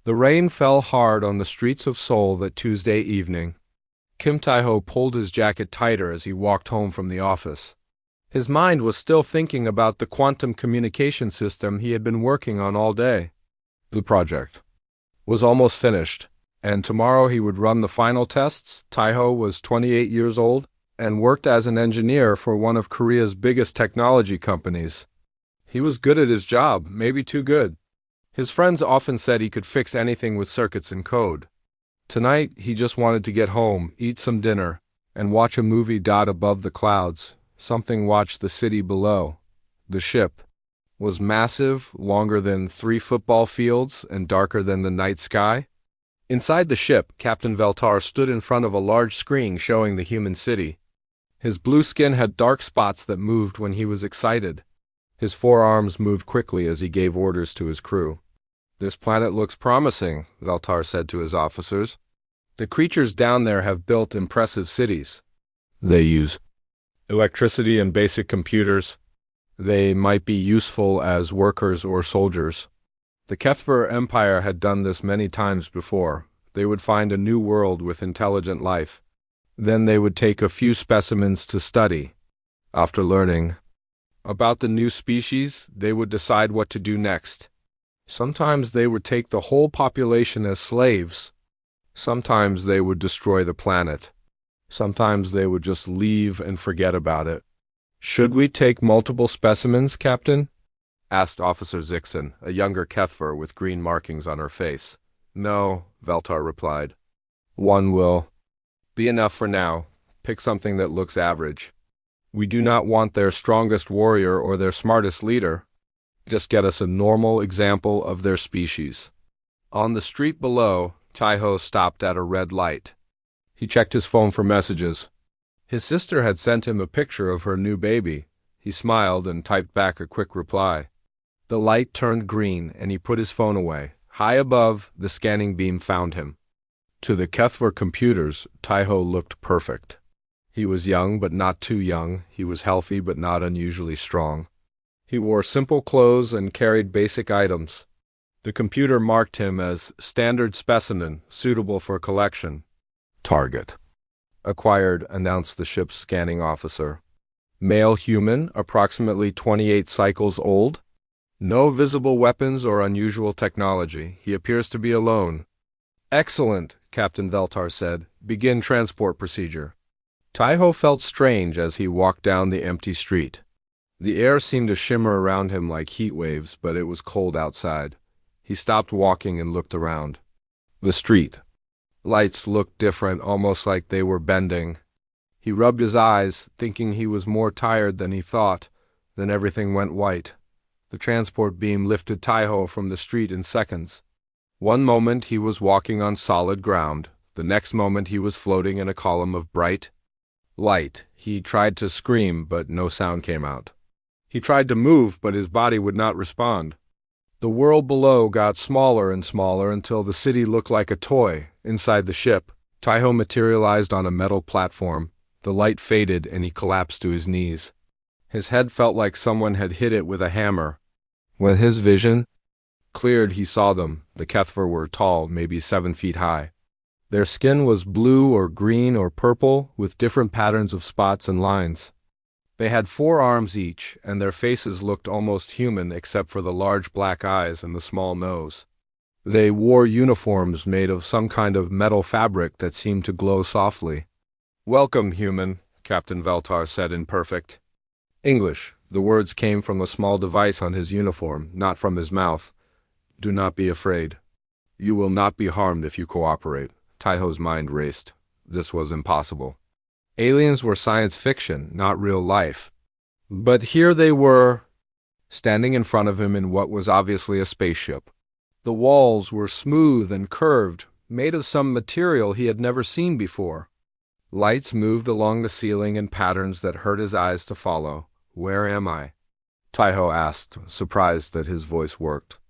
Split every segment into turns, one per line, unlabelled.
The rain fell hard on the streets of Seoul that Tuesday evening. Kim Tae-ho pulled his jacket tighter as he walked home from the office. His mind was still thinking about the quantum communication system he had been working on all day. The project was almost finished, and tomorrow he would run the final tests. Tae-ho was 28 years old and worked as an engineer for one of Korea's biggest technology companies. He was good at his job, maybe too good. His friends often said he could fix anything with circuits and code. Tonight, he just wanted to get home, eat some dinner, and watch a movie dot above the clouds. Something watched the city below. The ship was massive, longer than 3 football fields, and darker than the night sky. Inside the ship, Captain Veltar stood in front of a large screen showing the human city. His blue skin had dark spots that moved when he was excited. His forearms moved quickly as he gave orders to his crew. "This planet looks promising," Veltar said to his officers. "The creatures down there have built impressive cities. They use electricity and basic computers. They might be useful as workers or soldiers." The HFY Empire had done this many times before. They would find a new world with intelligent life. Then they would take a few specimens to study. After learning about the new species, they would decide what to do next. Sometimes they would take the whole population as slaves. Sometimes they would destroy the planet. Sometimes they would just leave and forget about it. "Should we take multiple specimens, Captain?" asked Officer Zixon, a younger HFY with green markings on her face. "No," Veltar replied. "One will be enough for now. Pick something that looks average. We do not want their strongest warrior or their smartest leader. Just get us a normal example of their species." On the street below, Tae-ho stopped at a red light. He checked his phone for messages. His sister had sent him a picture of her new baby. He smiled and typed back a quick reply. The light turned green, and he put his phone away. High above, the scanning beam found him. To the HFY computers, Tae-ho looked perfect. He was young, but not too young. He was healthy, but not unusually strong. He wore simple clothes and carried basic items. The computer marked him as standard specimen, suitable for collection. "Target acquired," announced the ship's scanning officer. "Male human, approximately 28 cycles old. No visible weapons or unusual technology. He appears to be alone." "Excellent," Captain Veltar said. "Begin transport procedure." Tae-ho felt strange as he walked down the empty street. The air seemed to shimmer around him like heat waves, but it was cold outside. He stopped walking and looked around. The street lights looked different, almost like they were bending. He rubbed his eyes, thinking he was more tired than he thought. Then everything went white. The transport beam lifted Tae-ho from the street in seconds. One moment he was walking on solid ground. The next moment he was floating in a column of bright light. He tried to scream, but no sound came out. He tried to move, but his body would not respond. The world below got smaller and smaller until the city looked like a toy. Inside the ship, Tae-ho materialized on a metal platform. The light faded and he collapsed to his knees. His head felt like someone had hit it with a hammer. When his vision cleared, he saw them. The HFY were tall, maybe 7 feet high. Their skin was blue or green or purple, with different patterns of spots and lines. They had 4 arms each, and their faces looked almost human except for the large black eyes and the small nose. They wore uniforms made of some kind of metal fabric that seemed to glow softly. "Welcome, human," Captain Veltar said in perfect English. The words came from a small device on his uniform, not from his mouth. "Do not be afraid. You will not be harmed if you cooperate." Tae-ho's mind raced. This was impossible. Aliens were science fiction, not real life. But here they were, standing in front of him in what was obviously a spaceship. The walls were smooth and curved, made of some material he had never seen before. Lights moved along the ceiling in patterns that hurt his eyes to follow. "Where am I?" Tae-ho asked, surprised that his voice worked.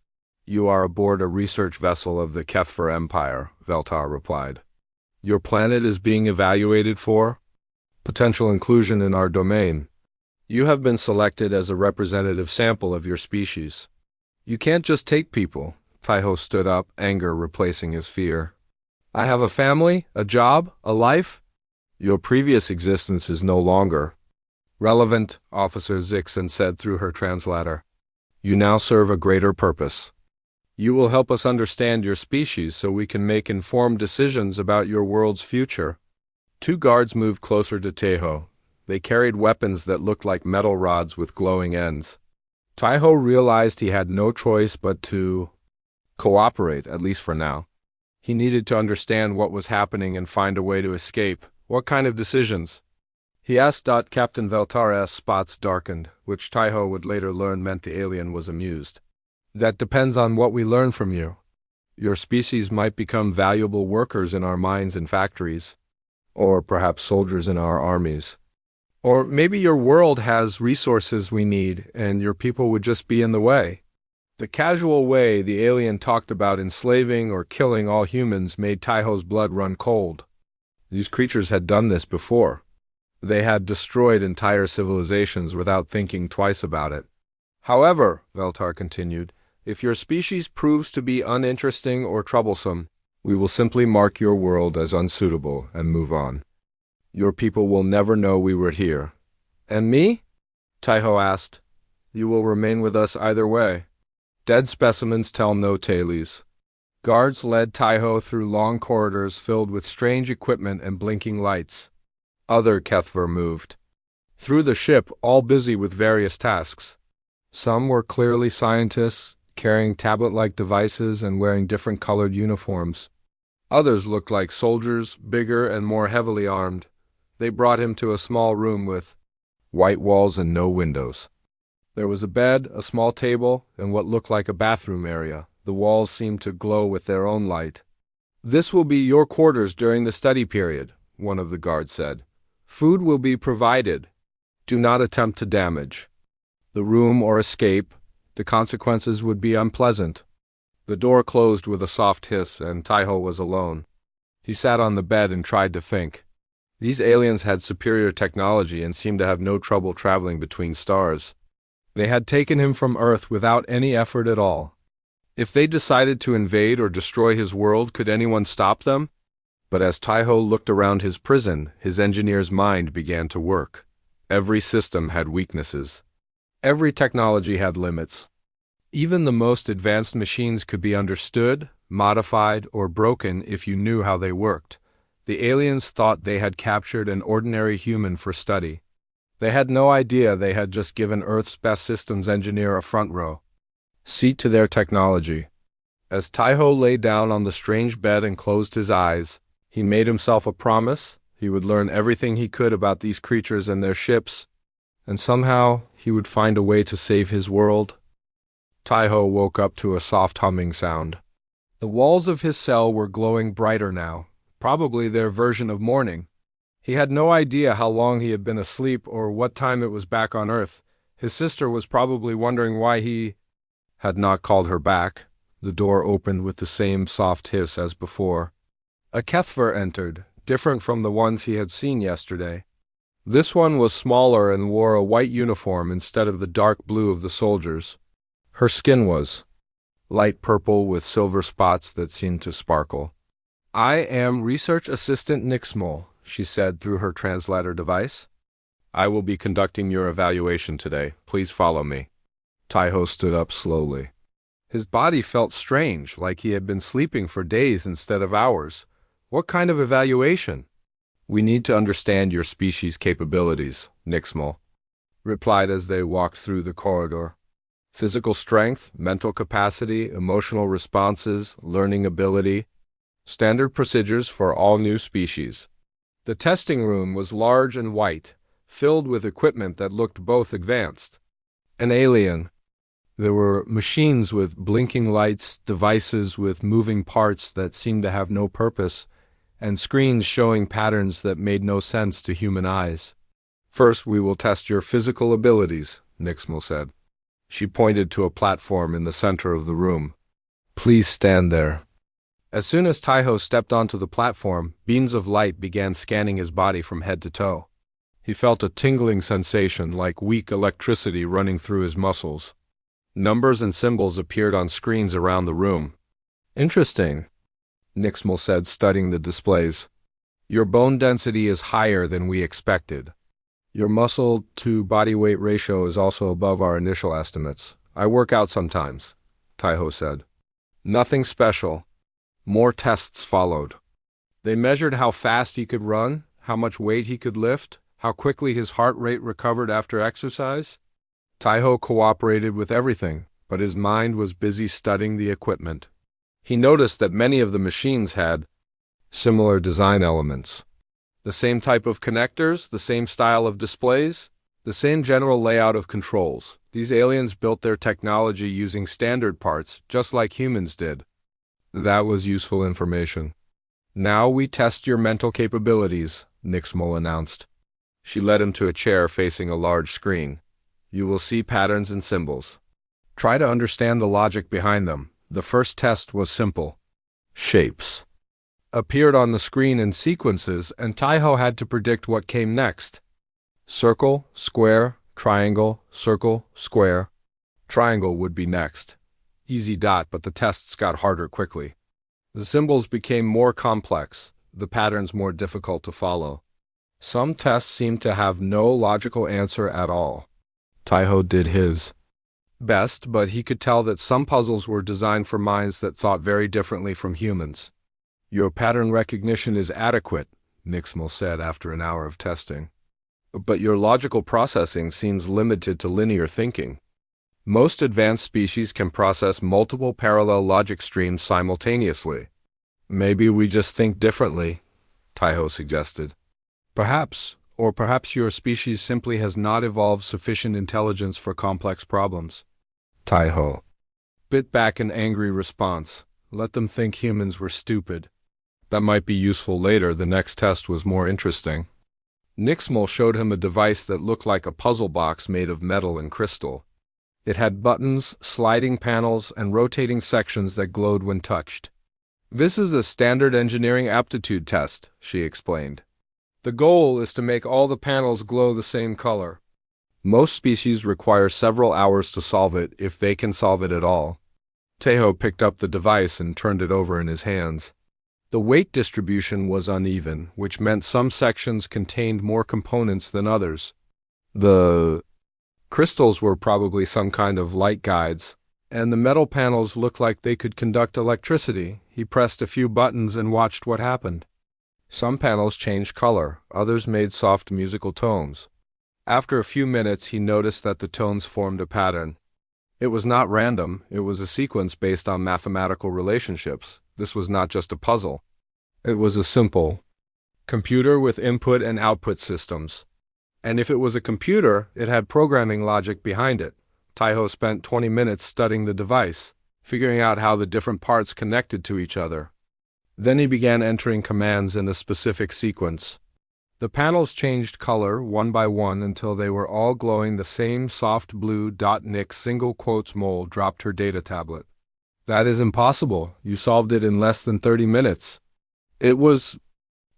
"You are aboard a research vessel of the HFY Empire," Veltar replied. "Your planet is being evaluated for potential inclusion in our domain. You have been selected as a representative sample of your species. You can't just take people. Taiho stood up, anger replacing his fear. I have a family, a job, a life. Your previous existence is no longer relevant, Officer Zixon said through her translator. You now serve a greater purpose. You will help us understand your species so we can make informed decisions about your world's future. Two guards moved closer to Taiho. They carried weapons that looked like metal rods with glowing ends. Taiho realized he had no choice but to cooperate, at least for now. He needed to understand what was happening and find a way to escape. What kind of decisions? He asked. Captain Veltar's spots darkened, which Taiho would later learn meant the alien was amused. That depends on what we learn from you. Your species might become valuable workers in our mines and factories, or perhaps soldiers in our armies. Or maybe your world has resources we need, and your people would just be in the way. The casual way the alien talked about enslaving or killing all humans made Taiho's blood run cold. These creatures had done this before. They had destroyed entire civilizations without thinking twice about it. However, Veltar continued, if your species proves to be uninteresting or troublesome, we will simply mark your world as unsuitable and move on. Your people will never know we were here. And me? Taiho asked. You will remain with us either way. Dead specimens tell no tales. Guards led Taiho through long corridors filled with strange equipment and blinking lights. Other Kethver moved through the ship, all busy with various tasks. Some were clearly scientists, carrying tablet-like devices and wearing different colored uniforms. Others looked like soldiers, bigger and more heavily armed. They brought him to a small room with white walls and no windows. There was a bed, a small table, and what looked like a bathroom area. The walls seemed to glow with their own light. This will be your quarters during the study period, one of the guards said. Food will be provided. Do not attempt to damage the room or escape. The consequences would be unpleasant. The door closed with a soft hiss, and Taiho was alone. He sat on the bed and tried to think. These aliens had superior technology and seemed to have no trouble traveling between stars. They had taken him from Earth without any effort at all. If they decided to invade or destroy his world, could anyone stop them? But as Taiho looked around his prison, his engineer's mind began to work. Every system had weaknesses. Every technology had limits. Even the most advanced machines could be understood, modified, or broken if you knew how they worked. The aliens thought they had captured an ordinary human for study. They had no idea they had just given Earth's best systems engineer a front row seat to their technology. As Taiho lay down on the strange bed and closed his eyes, he made himself a promise. He would learn everything he could about these creatures and their ships, and somehow he would find a way to save his world. Taiho woke up to a soft humming sound. The walls of his cell were glowing brighter now, probably their version of morning. He had no idea how long he had been asleep or what time it was back on Earth. His sister was probably wondering why he had not called her back. The door opened with the same soft hiss as before. A Kethver entered, different from the ones he had seen yesterday. This one was smaller and wore a white uniform instead of the dark blue of the soldiers. Her skin was light purple with silver spots that seemed to sparkle. I am Research Assistant Nixmol, she said through her translator device. I will be conducting your evaluation today. Please follow me. Taiho stood up slowly. His body felt strange, like he had been sleeping for days instead of hours. What kind of evaluation? We need to understand your species' capabilities, Nixmol replied as they walked through the corridor. Physical strength, mental capacity, emotional responses, learning ability. Standard procedures for all new species. The testing room was large and white, filled with equipment that looked both advanced. An alien. There were machines with blinking lights, devices with moving parts that seemed to have no purpose, and screens showing patterns that made no sense to human eyes. First, we will test your physical abilities, Nixmol said. She pointed to a platform in the center of the room. Please stand there. As soon as Taiho stepped onto the platform, beams of light began scanning his body from head to toe. He felt a tingling sensation like weak electricity running through his muscles. Numbers and symbols appeared on screens around the room. Interesting, Nixmal said, studying the displays. Your bone density is higher than we expected. Your muscle to body weight ratio is also above our initial estimates. I work out sometimes, Taiho said. Nothing special. More tests followed. They measured how fast he could run, how much weight he could lift, how quickly his heart rate recovered after exercise. Taiho cooperated with everything, but his mind was busy studying the equipment. He noticed that many of the machines had similar design elements. The same type of connectors, the same style of displays, the same general layout of controls. These aliens built their technology using standard parts, just like humans did. That was useful information. Now we test your mental capabilities, Nixmal announced. She led him to a chair facing a large screen. You will see patterns and symbols. Try to understand the logic behind them. The first test was simple. Shapes appeared on the screen in sequences, and Taiho had to predict what came next. Circle, square, triangle, circle, square. Triangle would be next. Easy dot, but the tests got harder quickly. The symbols became more complex, the patterns more difficult to follow. Some tests seemed to have no logical answer at all. Taiho did his best, but he could tell that some puzzles were designed for minds that thought very differently from humans. Your pattern recognition is adequate, Nixmal said after an hour of testing. But your logical processing seems limited to linear thinking. Most advanced species can process multiple parallel logic streams simultaneously. Maybe we just think differently, Taiho suggested. Perhaps your species simply has not evolved sufficient intelligence for complex problems. Taiho bit back an angry response. Let them think humans were stupid. That might be useful later. The next test was more interesting. Nixmal showed him a device that looked like a puzzle box made of metal and crystal. It had buttons, sliding panels, and rotating sections that glowed when touched. This is a standard engineering aptitude test, she explained. The goal is to make all the panels glow the same color. Most species require several hours to solve it, if they can solve it at all. Taiho picked up the device and turned it over in his hands. The weight distribution was uneven, which meant some sections contained more components than others. The crystals were probably some kind of light guides, and the metal panels looked like they could conduct electricity. He pressed a few buttons and watched what happened. Some panels changed color, others made soft musical tones. After a few minutes, he noticed that the tones formed a pattern. It was not random, it was a sequence based on mathematical relationships. This was not just a puzzle. It was a simple computer with input and output systems. And if it was a computer, it had programming logic behind it. Taiho spent 20 minutes studying the device, figuring out how the different parts connected to each other. Then he began entering commands in a specific sequence. The panels changed color one by one until they were all glowing the same soft blue. Nick single quotes Mole dropped her data tablet. That is impossible. You solved it in less than 30 minutes. It was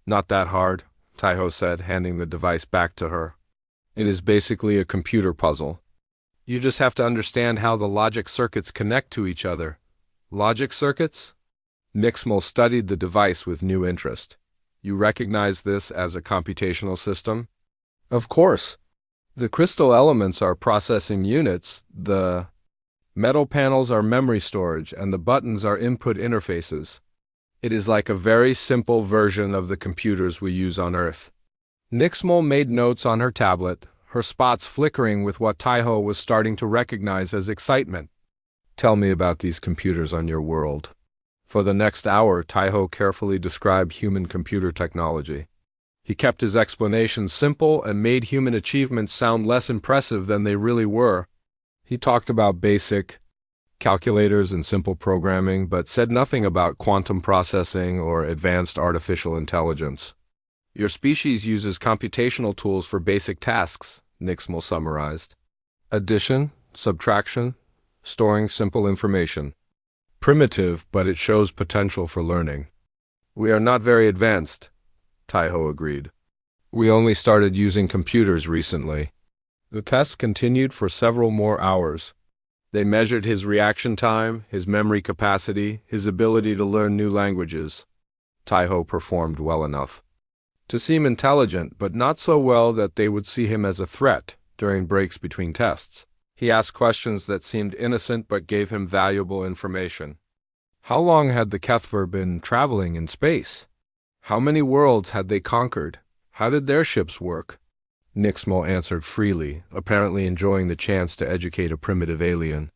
not that hard, Taiho said, handing the device back to her. It is basically a computer puzzle. You just have to understand how the logic circuits connect to each other. Logic circuits? Nixmal studied the device with new interest. You recognize this as a computational system? Of course. The crystal elements are processing units, the metal panels are memory storage, and the buttons are input interfaces. It is like a very simple version of the computers we use on Earth. Nixmal made notes on her tablet, her spots flickering with what Taiho was starting to recognize as excitement. Tell me about these computers on your world. For the next hour, Taiho carefully described human-computer technology. He kept his explanations simple and made human achievements sound less impressive than they really were. He talked about basic calculators and simple programming, but said nothing about quantum processing or advanced artificial intelligence. Your species uses computational tools for basic tasks, Nixmal summarized. Addition, subtraction, storing simple information. Primitive, but it shows potential for learning. We are not very advanced, Taiho agreed. We only started using computers recently. The tests continued for several more hours. They measured his reaction time, his memory capacity, his ability to learn new languages. Taiho performed well enough to seem intelligent, but not so well that they would see him as a threat during breaks between tests. He asked questions that seemed innocent but gave him valuable information. How long had the Kethver been traveling in space? How many worlds had they conquered? How did their ships work? Nixmo answered freely, apparently enjoying the chance to educate a primitive alien.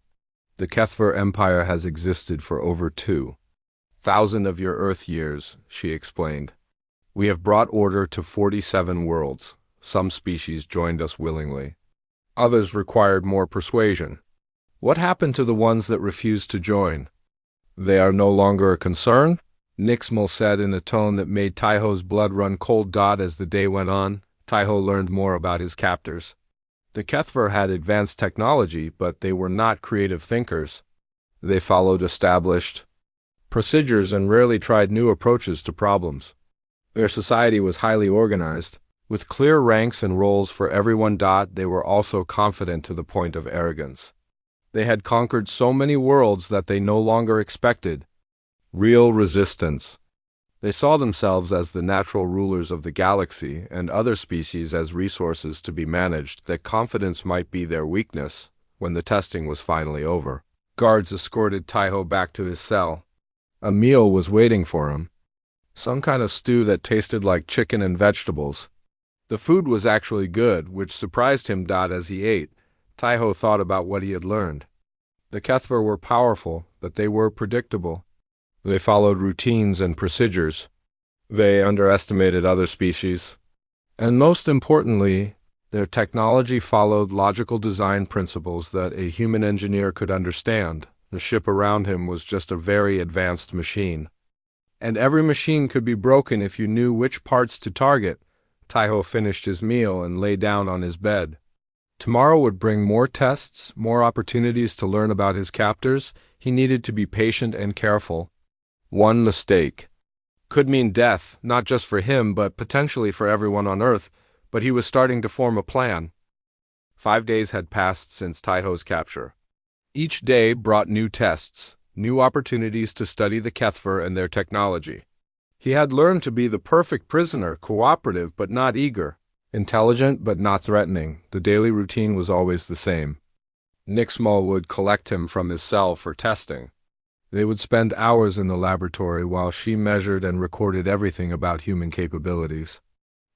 The Kethver Empire has existed for over 2,000 of your Earth years, she explained. We have brought order to 47 worlds. Some species joined us willingly. Others required more persuasion. What happened to the ones that refused to join? They are no longer a concern? Nixmo said in a tone that made Taiho's blood run cold. As the day went on, Taiho learned more about his captors. The Kethver had advanced technology, but they were not creative thinkers. They followed established procedures and rarely tried new approaches to problems. Their society was highly organized, with clear ranks and roles for everyone. They were also confident to the point of arrogance. They had conquered so many worlds that they no longer expected real resistance. They saw themselves as the natural rulers of the galaxy and other species as resources to be managed. That confidence might be their weakness. When the testing was finally over, guards escorted Taiho back to his cell. A meal was waiting for him. Some kind of stew that tasted like chicken and vegetables. The food was actually good, which surprised him. As he ate, Taiho thought about what he had learned. The Kethver were powerful, but they were predictable. They followed routines and procedures. They underestimated other species. And most importantly, their technology followed logical design principles that a human engineer could understand. The ship around him was just a very advanced machine. And every machine could be broken if you knew which parts to target. Taiho finished his meal and lay down on his bed. Tomorrow would bring more tests, more opportunities to learn about his captors. He needed to be patient and careful. One mistake could mean death, not just for him, but potentially for everyone on Earth. But he was starting to form a plan. 5 days had passed since Taiho's capture. Each day brought new tests, new opportunities to study the Kethver and their technology. He had learned to be the perfect prisoner, cooperative but not eager, intelligent but not threatening. The daily routine was always the same. Nixmo would collect him from his cell for testing. They would spend hours in the laboratory while she measured and recorded everything about human capabilities.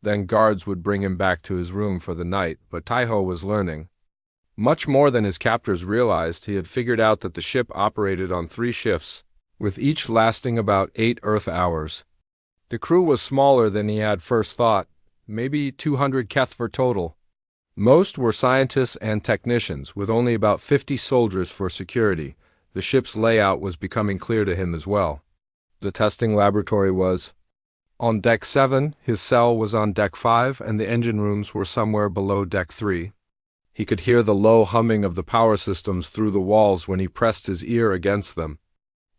Then guards would bring him back to his room for the night, but Taiho was learning. Much more than his captors realized. He had figured out that the ship operated on 3 shifts, with each lasting about 8 Earth hours. The crew was smaller than he had first thought, maybe 200 Kethver total. Most were scientists and technicians, with only about 50 soldiers for security. The ship's layout was becoming clear to him as well. The testing laboratory was on Deck 7, his cell was on Deck 5, and the engine rooms were somewhere below Deck 3. He could hear the low humming of the power systems through the walls when he pressed his ear against them.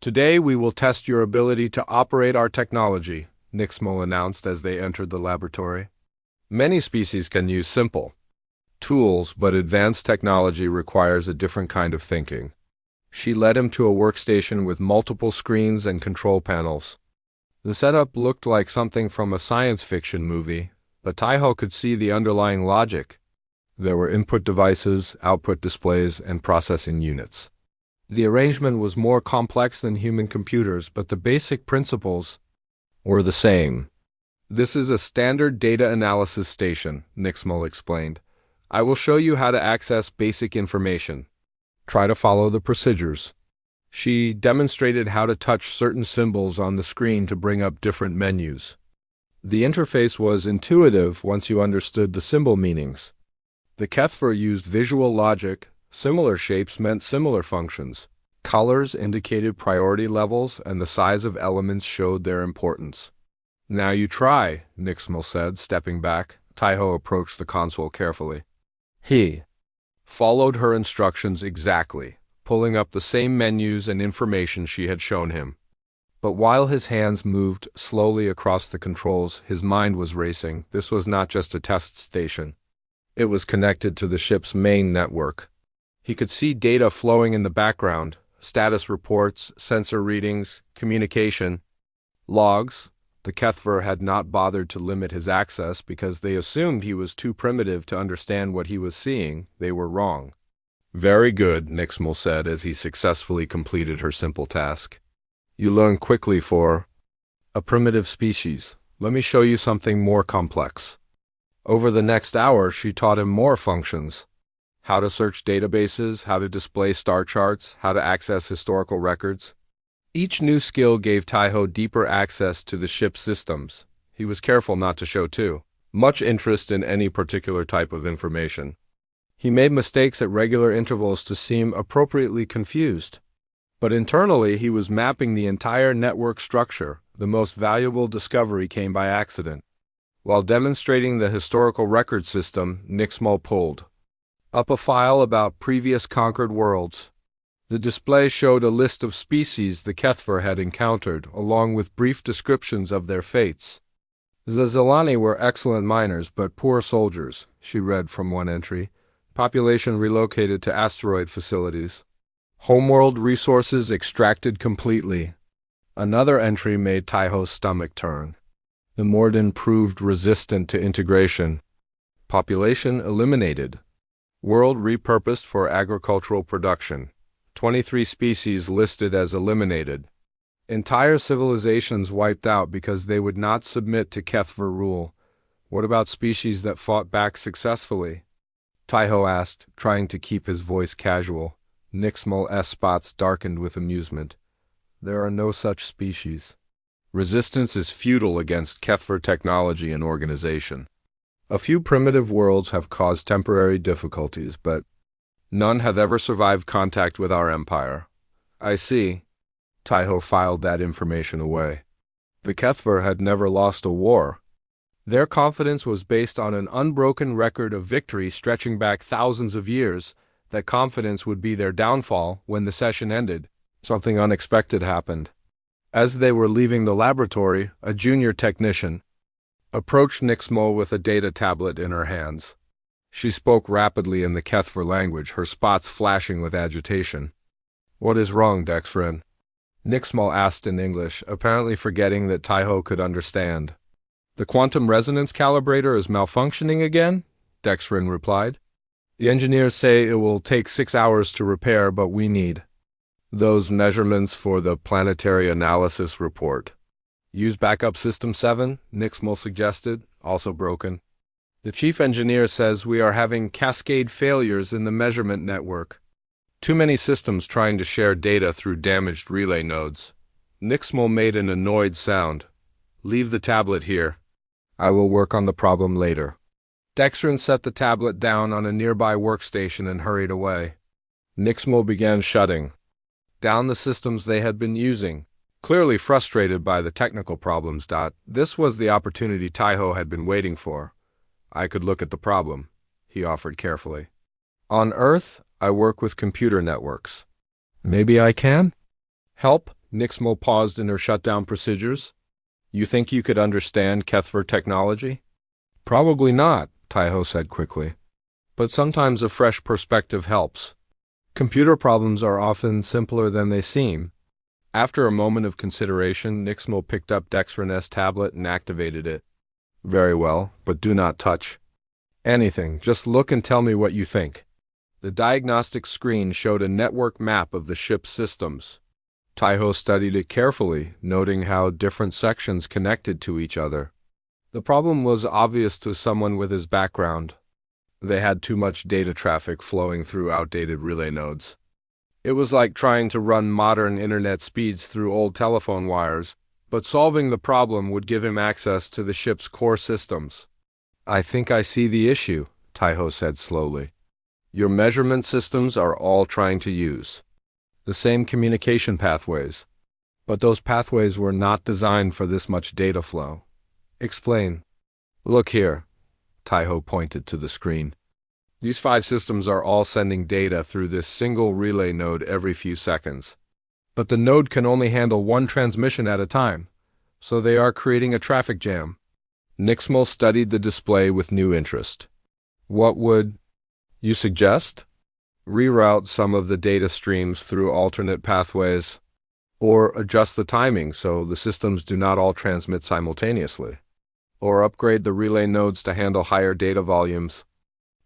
"Today we will test your ability to operate our technology," Nixmo announced as they entered the laboratory. Many species can use simple tools, but advanced technology requires a different kind of thinking. She led him to a workstation with multiple screens and control panels. The setup looked like something from a science fiction movie, but Taiho could see the underlying logic. There were input devices, output displays, and processing units. The arrangement was more complex than human computers, but the basic principles were the same. "This is a standard data analysis station," Nixmo explained. "I will show you how to access basic information. Try to follow the procedures." She demonstrated how to touch certain symbols on the screen to bring up different menus. The interface was intuitive once you understood the symbol meanings. The Kethver used visual logic. Similar shapes meant similar functions. Colors indicated priority levels, and the size of elements showed their importance. "Now you try," Nixmo said, stepping back. Taiho approached the console carefully. He followed her instructions exactly, pulling up the same menus and information she had shown him. But while his hands moved slowly across the controls, his mind was racing. This was not just a test station. It was connected to the ship's main network. He could see data flowing in the background, status reports, sensor readings, communication, logs. The Kethver had not bothered to limit his access because they assumed he was too primitive to understand what he was seeing. They were wrong. Very good, Nixmal said as he successfully completed her simple task. You learn quickly for a primitive species. Let me show you something more complex. Over the next hour, she taught him more functions. How to search databases, how to display star charts, how to access historical records. Each new skill gave Taiho deeper access to the ship's systems. He was careful not to show too much interest in any particular type of information. He made mistakes at regular intervals to seem appropriately confused. But internally, he was mapping the entire network structure. The most valuable discovery came by accident. While demonstrating the historical record system, Nixmal pulled up a file about previous conquered worlds. The display showed a list of species the Kethver had encountered, along with brief descriptions of their fates. The Zelani were excellent miners but poor soldiers, she read from one entry. Population relocated to asteroid facilities. Homeworld resources extracted completely. Another entry made Taiho's stomach turn. The Morden proved resistant to integration. Population eliminated. World repurposed for agricultural production. 23 species listed as eliminated. Entire civilizations wiped out because they would not submit to Kethver rule. What about species that fought back successfully? Taiho asked, trying to keep his voice casual. Nixmal's spots darkened with amusement. There are no such species. Resistance is futile against Kethver technology and organization. A few primitive worlds have caused temporary difficulties, but none have ever survived contact with our empire. I see. Taiho filed that information away. The Kethver had never lost a war. Their confidence was based on an unbroken record of victory stretching back thousands of years. That confidence would be their downfall when the session ended. Something unexpected happened. As they were leaving the laboratory, a junior technician approached Nixmal with a data tablet in her hands. She spoke rapidly in the Kethver language, her spots flashing with agitation. What is wrong, Dexrin? Nixmal asked in English, apparently forgetting that Taiho could understand. The quantum resonance calibrator is malfunctioning again? Dexrin replied. The engineers say it will take 6 hours to repair, but we need those measurements for the planetary analysis report. Use backup system 7, Nixmal suggested, also broken. The chief engineer says we are having cascade failures in the measurement network. Too many systems trying to share data through damaged relay nodes. Nixmal made an annoyed sound. Leave the tablet here. I will work on the problem later. Dexrin set the tablet down on a nearby workstation and hurried away. Nixmal began shutting down the systems they had been using, clearly frustrated by the technical problems. This was the opportunity Taiho had been waiting for. I could look at the problem, he offered carefully. On Earth, I work with computer networks. Maybe I can? Help? Nixmal paused in her shutdown procedures. You think you could understand Kethver technology? Probably not, Taiho said quickly. But sometimes a fresh perspective helps. Computer problems are often simpler than they seem. After a moment of consideration, Nixmal picked up Dexrin's tablet and activated it. Very well, but do not touch anything. Just look and tell me what you think. The diagnostic screen showed a network map of the ship's systems. Taiho studied it carefully, noting how different sections connected to each other. The problem was obvious to someone with his background. They had too much data traffic flowing through outdated relay nodes. It was like trying to run modern internet speeds through old telephone wires, but solving the problem would give him access to the ship's core systems. I think I see the issue, Taiho said slowly. Your measurement systems are all trying to use the same communication pathways, but those pathways were not designed for this much data flow. Explain. Look here. Taiho pointed to the screen. These 5 systems are all sending data through this single relay node every few seconds. But the node can only handle one transmission at a time, so they are creating a traffic jam. Nixmal studied the display with new interest. What would you suggest? reroute some of the data streams through alternate pathways, or adjust the timing so the systems do not all transmit simultaneously, or upgrade the relay nodes to handle higher data volumes.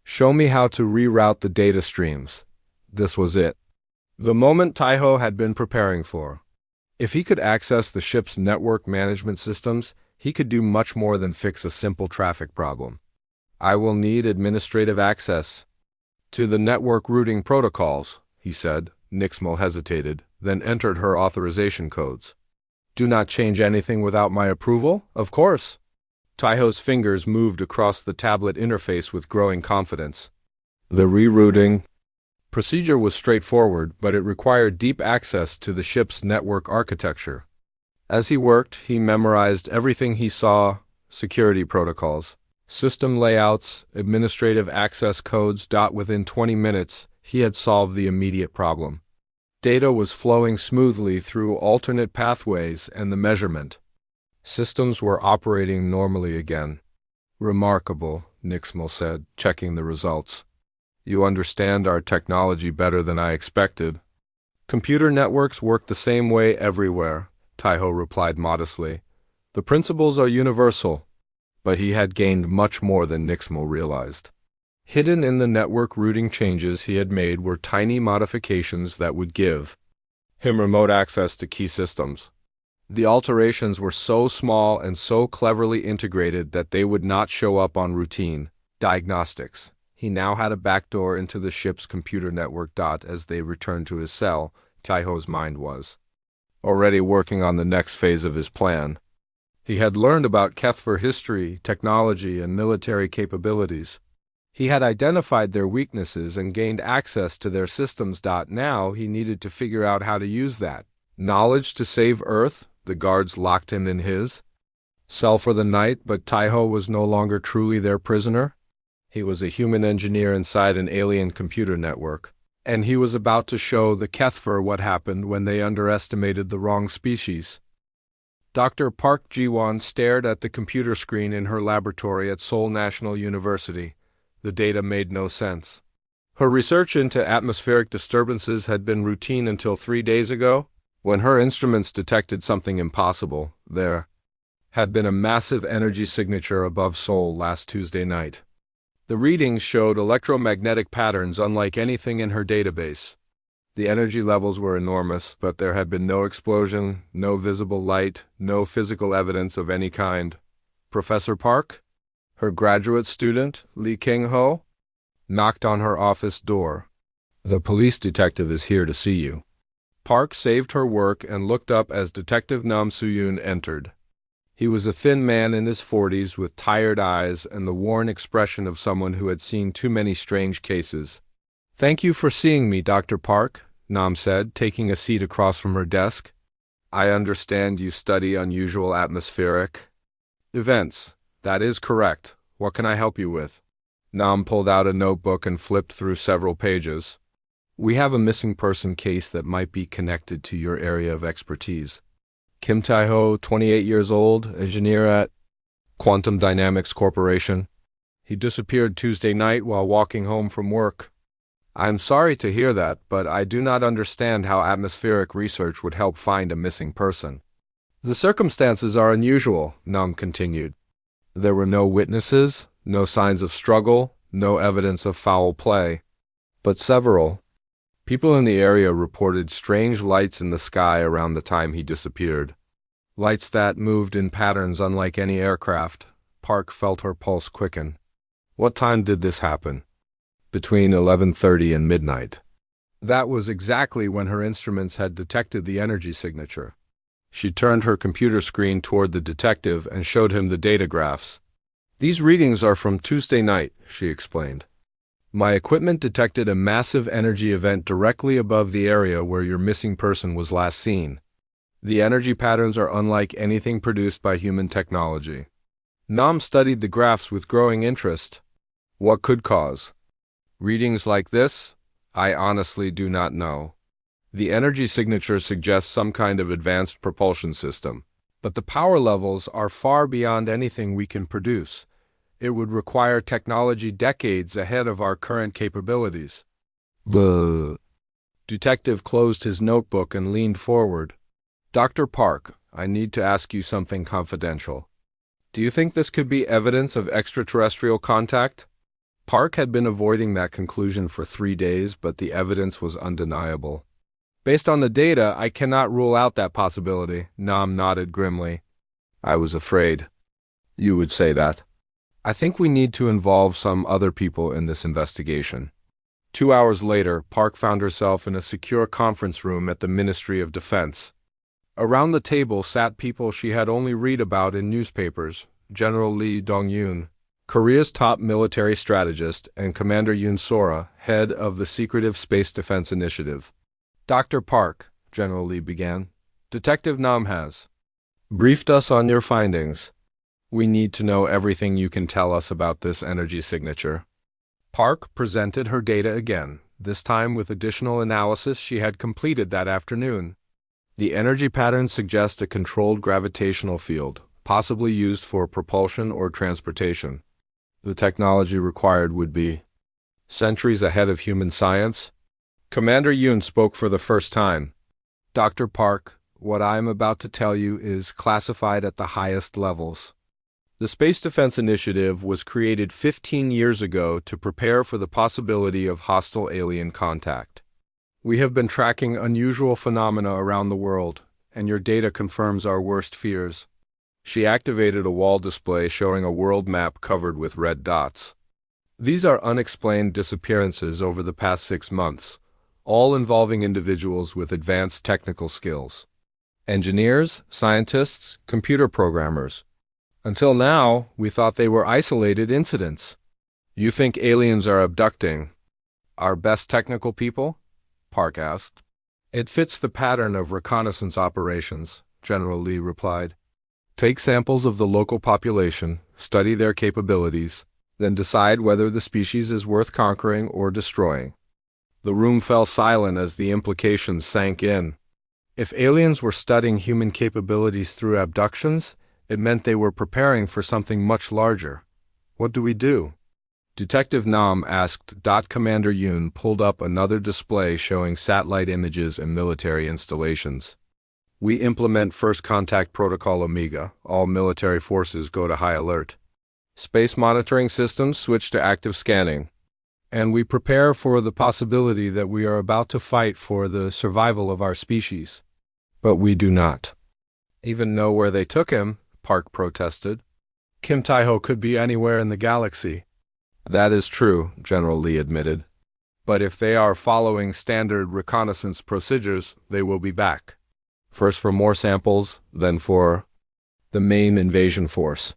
Show me how to reroute the data streams. This was it. The moment Taiho had been preparing for. If he could access the ship's network management systems, he could do much more than fix a simple traffic problem. I will need administrative access to the network routing protocols, he said. Nixmo hesitated, then entered her authorization codes. Do not change anything without my approval, of course. Taiho's fingers moved across the tablet interface with growing confidence. The rerouting procedure was straightforward, but it required deep access to the ship's network architecture. As he worked, he memorized everything he saw: security protocols, system layouts, administrative access codes. Within 20 minutes, he had solved the immediate problem. Data was flowing smoothly through alternate pathways, and the measurement systems were operating normally again. Remarkable, Nixmo said, checking the results. You understand our technology better than I expected. Computer networks work the same way everywhere, Taiho replied modestly. The principles are universal. But he had gained much more than Nixmo realized. Hidden in the network routing changes he had made were tiny modifications that would give him remote access to key systems. The alterations were so small and so cleverly integrated that they would not show up on routine diagnostics. He now had a backdoor into the ship's computer network. As they returned to his cell, Taiho's mind was already working on the next phase of his plan. He had learned about Kethver history, technology, and military capabilities. He had identified their weaknesses and gained access to their systems. Now he needed to figure out how to use that knowledge to save Earth. The guards locked him in his cell for the night, but Taiho was no longer truly their prisoner. He was a human engineer inside an alien computer network, and he was about to show the Kethver what happened when they underestimated the wrong species. Dr. Park Ji-won stared at the computer screen in her laboratory at Seoul National University. The data made no sense. Her research into atmospheric disturbances had been routine until 3 days ago, when her instruments detected something impossible. There had been a massive energy signature above Seoul last Tuesday night. The readings showed electromagnetic patterns unlike anything in her database. The energy levels were enormous, but there had been no explosion, no visible light, no physical evidence of any kind. Professor Park, her graduate student, Lee King-ho, knocked on her office door. The police detective is here to see you. Park saved her work and looked up as Detective Nam Soo-yoon entered. He was a thin man in his 40s with tired eyes and the worn expression of someone who had seen too many strange cases. Thank you for seeing me, Dr. Park, Nam said, taking a seat across from her desk. I understand you study unusual atmospheric events. That is correct. What can I help you with? Nam pulled out a notebook and flipped through several pages. We have a missing person case that might be connected to your area of expertise. Kim Tae-ho, 28 years old, engineer at Quantum Dynamics Corporation. He disappeared Tuesday night while walking home from work. I'm sorry to hear that, but I do not understand how atmospheric research would help find a missing person. The circumstances are unusual, Nam continued. There were no witnesses, no signs of struggle, no evidence of foul play. But several people in the area reported strange lights in the sky around the time he disappeared. Lights that moved in patterns unlike any aircraft. Park felt her pulse quicken. What time did this happen? Between 11:30 and midnight. That was exactly when her instruments had detected the energy signature. She turned her computer screen toward the detective and showed him the data graphs. These readings are from Tuesday night, she explained. My equipment detected a massive energy event directly above the area where your missing person was last seen. The energy patterns are unlike anything produced by human technology. Nam studied the graphs with growing interest. What could cause readings like this? I honestly do not know. The energy signature suggests some kind of advanced propulsion system, but the power levels are far beyond anything we can produce. It would require technology decades ahead of our current capabilities. The detective closed his notebook and leaned forward. Dr. Park, I need to ask you something confidential. Do you think this could be evidence of extraterrestrial contact? Park had been avoiding that conclusion for 3 days, but the evidence was undeniable. Based on the data, I cannot rule out that possibility, Nam nodded grimly. I was afraid you would say that. I think we need to involve some other people in this investigation. 2 hours later, Park found herself in a secure conference room at the Ministry of Defense. Around the table sat people she had only read about in newspapers: General Lee Dong-yoon, Korea's top military strategist, and Commander Yoon Sora, head of the secretive Space Defense Initiative. Dr. Park, General Lee began, Detective Nam has briefed us on your findings. We need to know everything you can tell us about this energy signature. Park presented her data again, this time with additional analysis she had completed that afternoon. The energy patterns suggest a controlled gravitational field, possibly used for propulsion or transportation. The technology required would be centuries ahead of human science. Commander Yoon spoke for the first time. Dr. Park, what I am about to tell you is classified at the highest levels. The Space Defense Initiative was created 15 years ago to prepare for the possibility of hostile alien contact. We have been tracking unusual phenomena around the world, and your data confirms our worst fears. She activated a wall display showing a world map covered with red dots. These are unexplained disappearances over the past 6 months, all involving individuals with advanced technical skills. Engineers, scientists, computer programmers. Until now, we thought they were isolated incidents. You think aliens are abducting our best technical people? Park asked. It fits the pattern of reconnaissance operations, General Lee replied. Take samples of the local population, study their capabilities, then decide whether the species is worth conquering or destroying. The room fell silent as the implications sank in. If aliens were studying human capabilities through abductions, it meant they were preparing for something much larger. What do we do? Detective Nam asked. Commander Yoon pulled up another display showing satellite images and military installations. We implement First Contact Protocol Omega. All military forces go to high alert. Space monitoring systems switch to active scanning. And we prepare for the possibility that we are about to fight for the survival of our species. But we do not even know where they took him, Park protested. Kim Tae-ho could be anywhere in the galaxy. That is true, General Lee admitted. But if they are following standard reconnaissance procedures, they will be back. First for more samples, then for the main invasion force.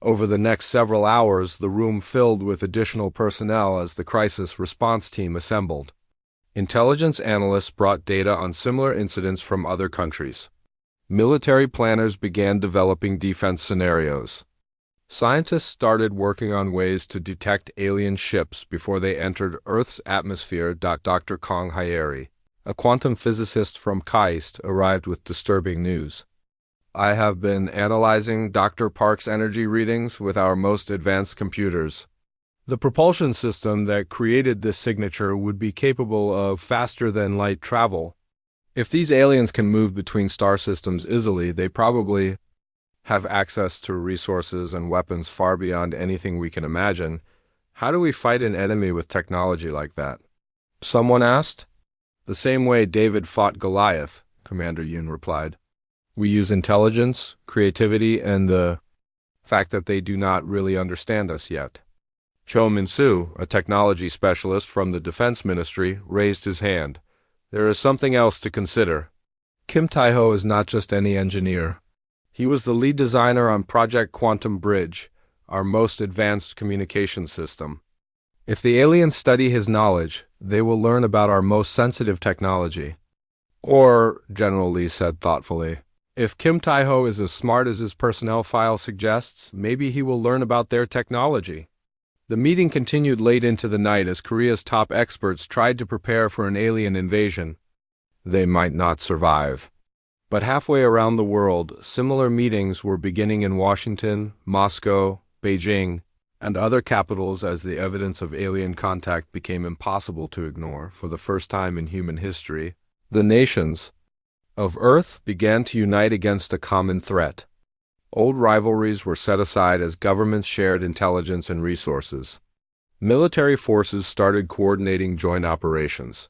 Over the next several hours, the room filled with additional personnel as the crisis response team assembled. Intelligence analysts brought data on similar incidents from other countries. Military planners began developing defense scenarios. Scientists started working on ways to detect alien ships before they entered Earth's atmosphere. Dr. Kong Hyeri, a quantum physicist from KAIST, arrived with disturbing news. I have been analyzing Dr. Park's energy readings with our most advanced computers. The propulsion system that created this signature would be capable of faster-than-light travel. If these aliens can move between star systems easily, they probably have access to resources and weapons far beyond anything we can imagine. How do we fight an enemy with technology like that? Someone asked. The same way David fought Goliath, Commander Yoon replied. We use intelligence, creativity, and the fact that they do not really understand us yet. Cho Min-soo, a technology specialist from the Defense Ministry, raised his hand. There is something else to consider. Kim Tae-ho is not just any engineer. He was the lead designer on Project Quantum Bridge, our most advanced communication system. If the aliens study his knowledge, they will learn about our most sensitive technology. Or, General Lee said thoughtfully, if Kim Tae-ho is as smart as his personnel file suggests, maybe he will learn about their technology. The meeting continued late into the night as Korea's top experts tried to prepare for an alien invasion. They might not survive. But halfway around the world, similar meetings were beginning in Washington, Moscow, Beijing, and other capitals as the evidence of alien contact became impossible to ignore for the first time in human history, the nations of Earth began to unite against a common threat. Old rivalries were set aside as governments shared intelligence and resources. Military forces started coordinating joint operations.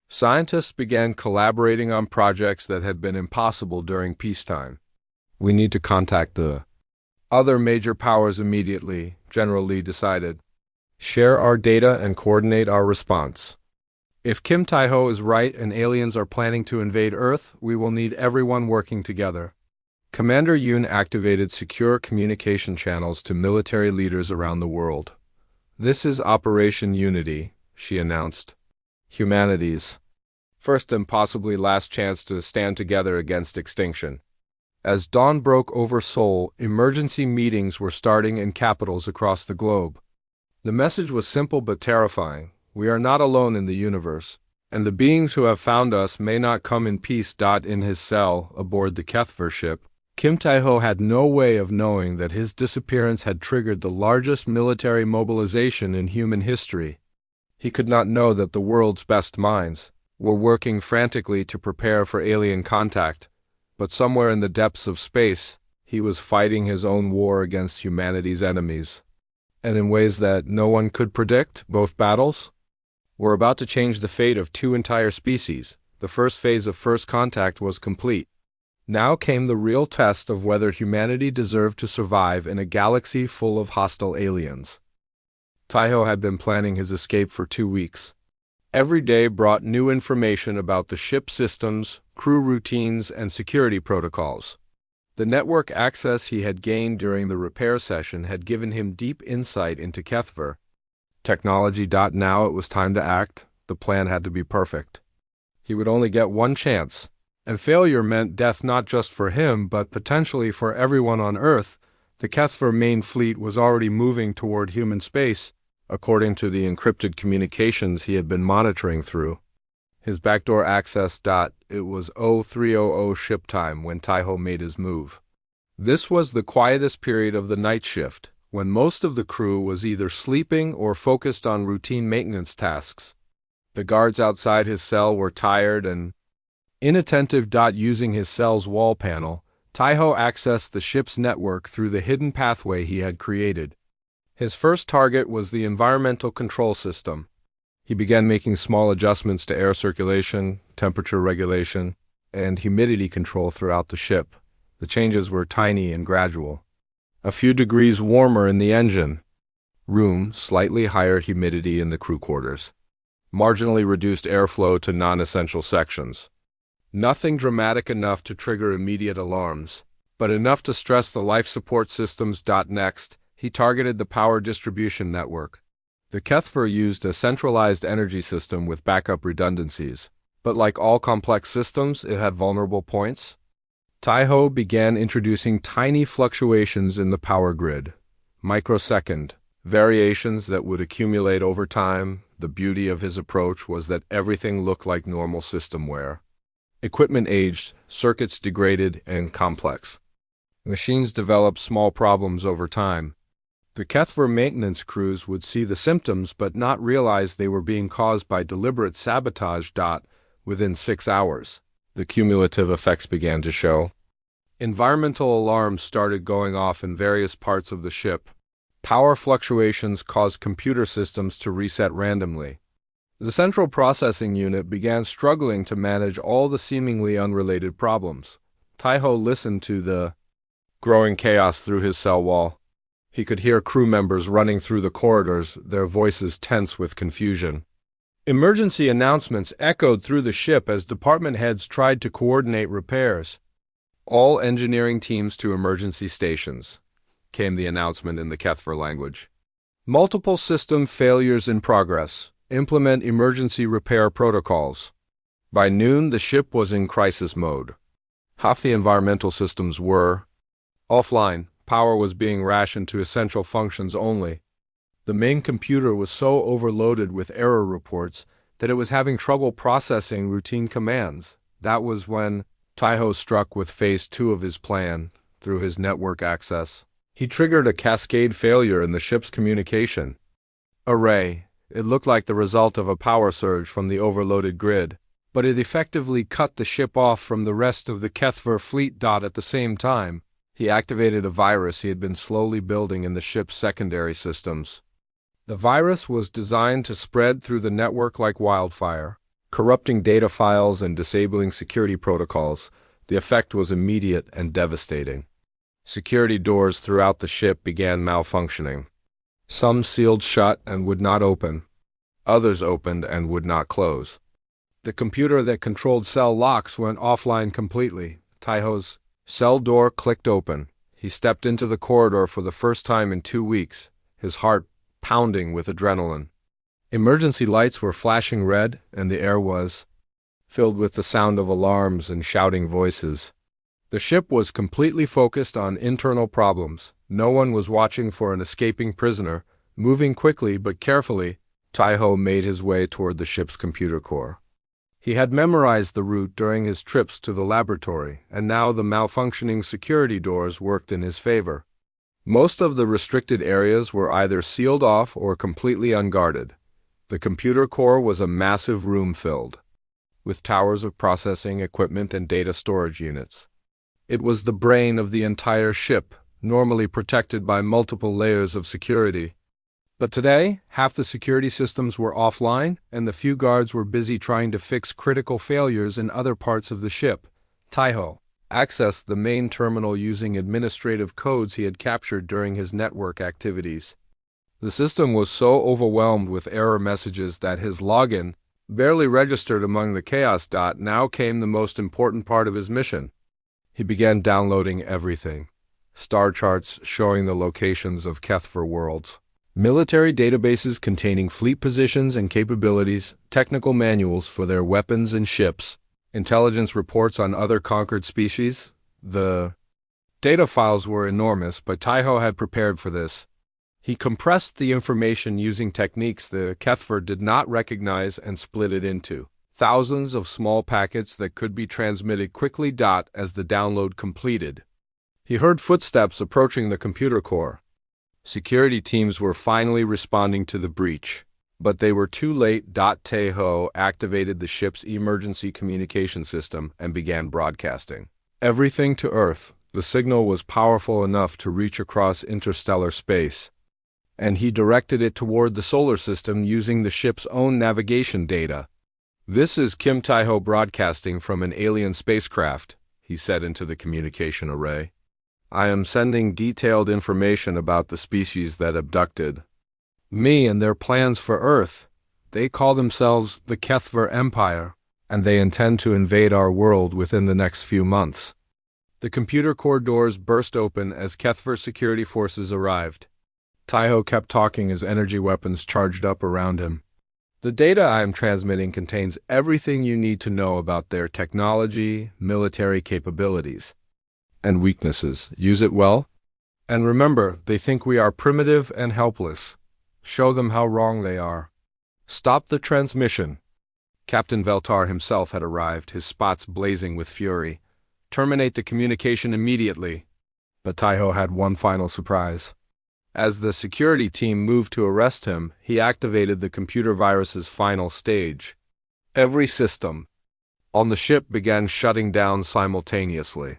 Scientists began collaborating on projects that had been impossible during peacetime. "We need to contact the other major powers immediately," General Lee decided. "Share our data and coordinate our response. If Kim Tai-ho is right and aliens are planning to invade Earth, we will need everyone working together." Commander Yoon activated secure communication channels to military leaders around the world. "This is Operation Unity," she announced. "Humanity's first and possibly last chance to stand together against extinction." As dawn broke over Seoul, emergency meetings were starting in capitals across the globe. The message was simple but terrifying. "We are not alone in the universe, and the beings who have found us may not come in peace." In his cell aboard the HFY ship, Kim Tai-ho had no way of knowing that his disappearance had triggered the largest military mobilization in human history. He could not know that the world's best minds were working frantically to prepare for alien contact, but somewhere in the depths of space, he was fighting his own war against humanity's enemies. And in ways that no one could predict, both battles were about to change the fate of two entire species. The first phase of first contact was complete. Now came the real test of whether humanity deserved to survive in a galaxy full of hostile aliens. Tai-ho had been planning his escape for 2 weeks. Every day brought new information about the ship systems, crew routines, and security protocols. The network access he had gained during the repair session had given him deep insight into HFY technology. Now it was time to act. The plan had to be perfect. He would only get one chance, and failure meant death not just for him, but potentially for everyone on Earth. The HFY main fleet was already moving toward human space, according to the encrypted communications he had been monitoring through his backdoor access. It was 0300 ship time when Tai-ho made his move. This was the quietest period of the night shift, when most of the crew was either sleeping or focused on routine maintenance tasks. The guards outside his cell were tired and inattentive. Using his cell's wall panel, Tai-ho accessed the ship's network through the hidden pathway he had created. His first target was the environmental control system. He began making small adjustments to air circulation, temperature regulation, and humidity control throughout the ship. The changes were tiny and gradual. A few degrees warmer in the engine room, slightly higher humidity in the crew quarters, marginally reduced airflow to non-essential sections. Nothing dramatic enough to trigger immediate alarms, but enough to stress the life support systems. Next, he targeted the power distribution network. The HFY used a centralized energy system with backup redundancies, but like all complex systems, it had vulnerable points. Tai-ho began introducing tiny fluctuations in the power grid, microsecond variations that would accumulate over time. The beauty of his approach was that everything looked like normal system wear. Equipment aged, circuits degraded, and complex. Machines developed small problems over time. The HFY maintenance crews would see the symptoms but not realize they were being caused by deliberate sabotage. Within 6 hours, the cumulative effects began to show. Environmental alarms started going off in various parts of the ship. Power fluctuations caused computer systems to reset randomly. The central processing unit began struggling to manage all the seemingly unrelated problems. Tai-ho listened to the growing chaos through his cell wall. He could hear crew members running through the corridors, their voices tense with confusion. Emergency announcements echoed through the ship as department heads tried to coordinate repairs. "All engineering teams to emergency stations," came the announcement in the HFY language. "Multiple system failures in progress. Implement emergency repair protocols." By noon, the ship was in crisis mode. Half the environmental systems were offline. Power was being rationed to essential functions only. The main computer was so overloaded with error reports that it was having trouble processing routine commands. That was when Tai-ho struck with Phase 2 of his plan through his network access. He triggered a cascade failure in the ship's communication array. It looked like the result of a power surge from the overloaded grid, but it effectively cut the ship off from the rest of the Kethver fleet. At the same time, he activated a virus he had been slowly building in the ship's secondary systems. The virus was designed to spread through the network like wildfire, corrupting data files and disabling security protocols. The effect was immediate and devastating. Security doors throughout the ship began malfunctioning. Some sealed shut and would not open. Others opened and would not close. The computer that controlled cell locks went offline completely. Taiho's cell door clicked open. He stepped into the corridor for the first time in 2 weeks, his heart pounding with adrenaline. Emergency lights were flashing red, and the air was filled with the sound of alarms and shouting voices. The ship was completely focused on internal problems. No one was watching for an escaping prisoner. Moving quickly but carefully, Taiho made his way toward the ship's computer core. He had memorized the route during his trips to the laboratory, and now the malfunctioning security doors worked in his favor. Most of the restricted areas were either sealed off or completely unguarded. The computer core was a massive room filled with towers of processing equipment and data storage units. It was the brain of the entire ship, normally protected by multiple layers of security. But today, half the security systems were offline, and the few guards were busy trying to fix critical failures in other parts of the ship. Taiho accessed the main terminal using administrative codes he had captured during his network activities. The system was so overwhelmed with error messages that his login barely registered among the chaos. Now came the most important part of his mission. He began downloading everything. Star charts showing the locations of Kethver worlds, military databases containing fleet positions and capabilities, technical manuals for their weapons and ships, intelligence reports on other conquered species. The data files were enormous, but Taiho had prepared for this. He compressed the information using techniques the Kethver did not recognize and split it into thousands of small packets that could be transmitted quickly. As the download completed, he heard footsteps approaching the computer core. Security teams were finally responding to the breach, but they were too late. Taiho activated the ship's emergency communication system and began broadcasting everything to Earth. The signal was powerful enough to reach across interstellar space, and he directed it toward the solar system using the ship's own navigation data. "This is Kim Taiho broadcasting from an alien spacecraft," he said into the communication array. "I am sending detailed information about the species that abducted me and their plans for Earth. They call themselves the Kethver Empire, and they intend to invade our world within the next few months." The computer core doors burst open as Kethver security forces arrived. Taiho kept talking as energy weapons charged up around him. "The data I am transmitting contains everything you need to know about their technology, military capabilities, and weaknesses. Use it well. And remember, they think we are primitive and helpless. Show them how wrong they are. Stop the transmission." Captain Veltar himself had arrived, his spots blazing with fury. "Terminate the communication immediately." But Taiho had one final surprise. As the security team moved to arrest him, he activated the computer virus's final stage. Every system on the ship began shutting down simultaneously.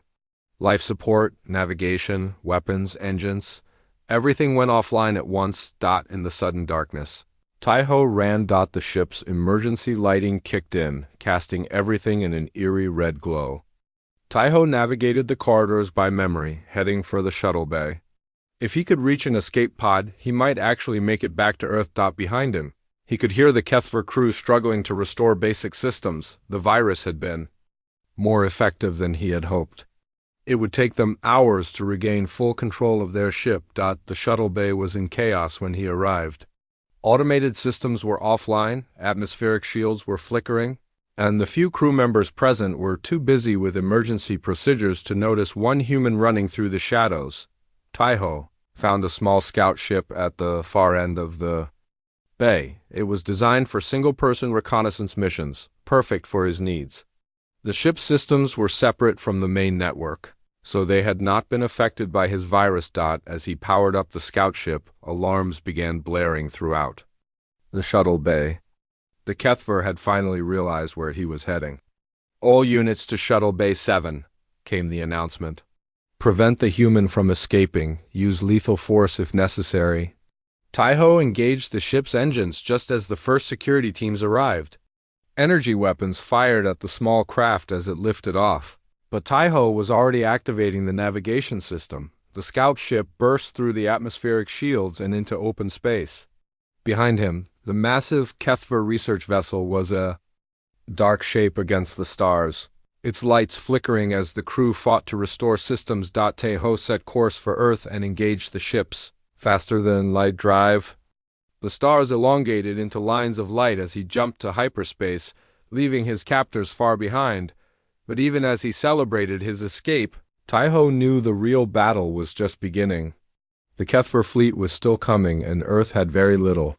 Life support, navigation, weapons, engines, everything went offline at once. In the sudden darkness, Taiho ran. The ship's emergency lighting kicked in, casting everything in an eerie red glow. Taiho navigated the corridors by memory, heading for the shuttle bay. If he could reach an escape pod, he might actually make it back to Earth. Behind him, he could hear the Kethver crew struggling to restore basic systems. The virus had been more effective than he had hoped. It would take them hours to regain full control of their ship. The shuttle bay was in chaos when he arrived. Automated systems were offline, atmospheric shields were flickering, and the few crew members present were too busy with emergency procedures to notice one human running through the shadows. Taiho found a small scout ship at the far end of the bay. It was designed for single-person reconnaissance missions, perfect for his needs. The ship's systems were separate from the main network. So they had not been affected by his virus. As he powered up the scout ship, alarms began blaring throughout the shuttle bay. The Kethver had finally realized where he was heading. "All units to Shuttle Bay 7, came the announcement. "Prevent the human from escaping. Use lethal force if necessary." Taiho engaged the ship's engines just as the first security teams arrived. Energy weapons fired at the small craft as it lifted off. But Taiho was already activating the navigation system. The scout ship burst through the atmospheric shields and into open space. Behind him, the massive Kethver research vessel was a dark shape against the stars, its lights flickering as the crew fought to restore systems. Taiho set course for Earth and engaged the ships. Faster than light drive. The stars elongated into lines of light as he jumped to hyperspace, leaving his captors far behind. But even as he celebrated his escape, Taiho knew the real battle was just beginning. The Kethver fleet was still coming, and Earth had very little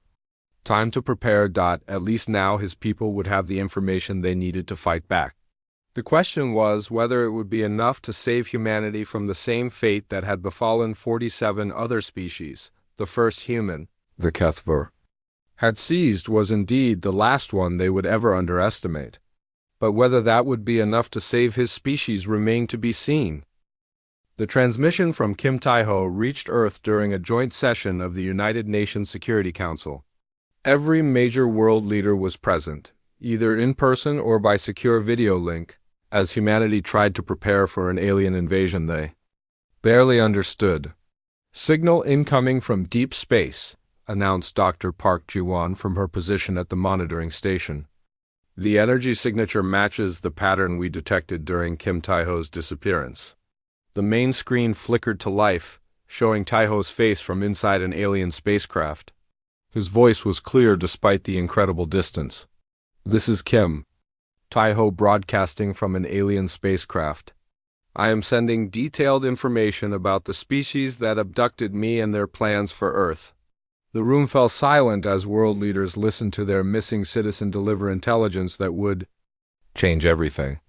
time to prepare. At least now his people would have the information they needed to fight back. The question was whether it would be enough to save humanity from the same fate that had befallen 47 other species. The first human, the Kethver, had seized was indeed the last one they would ever underestimate. But whether that would be enough to save his species remained to be seen. The transmission from Kim Taiho reached Earth during a joint session of the United Nations Security Council. Every major world leader was present, either in person or by secure video link, as humanity tried to prepare for an alien invasion they barely understood. "Signal incoming from deep space," announced Dr. Park Ji-won from her position at the monitoring station. "The energy signature matches the pattern we detected during Kim Taiho's disappearance." The main screen flickered to life, showing Taiho's face from inside an alien spacecraft. His voice was clear despite the incredible distance. "This is Kim. Taiho broadcasting from an alien spacecraft. I am sending detailed information about the species that abducted me and their plans for Earth." The room fell silent as world leaders listened to their missing citizen deliver intelligence that would change everything.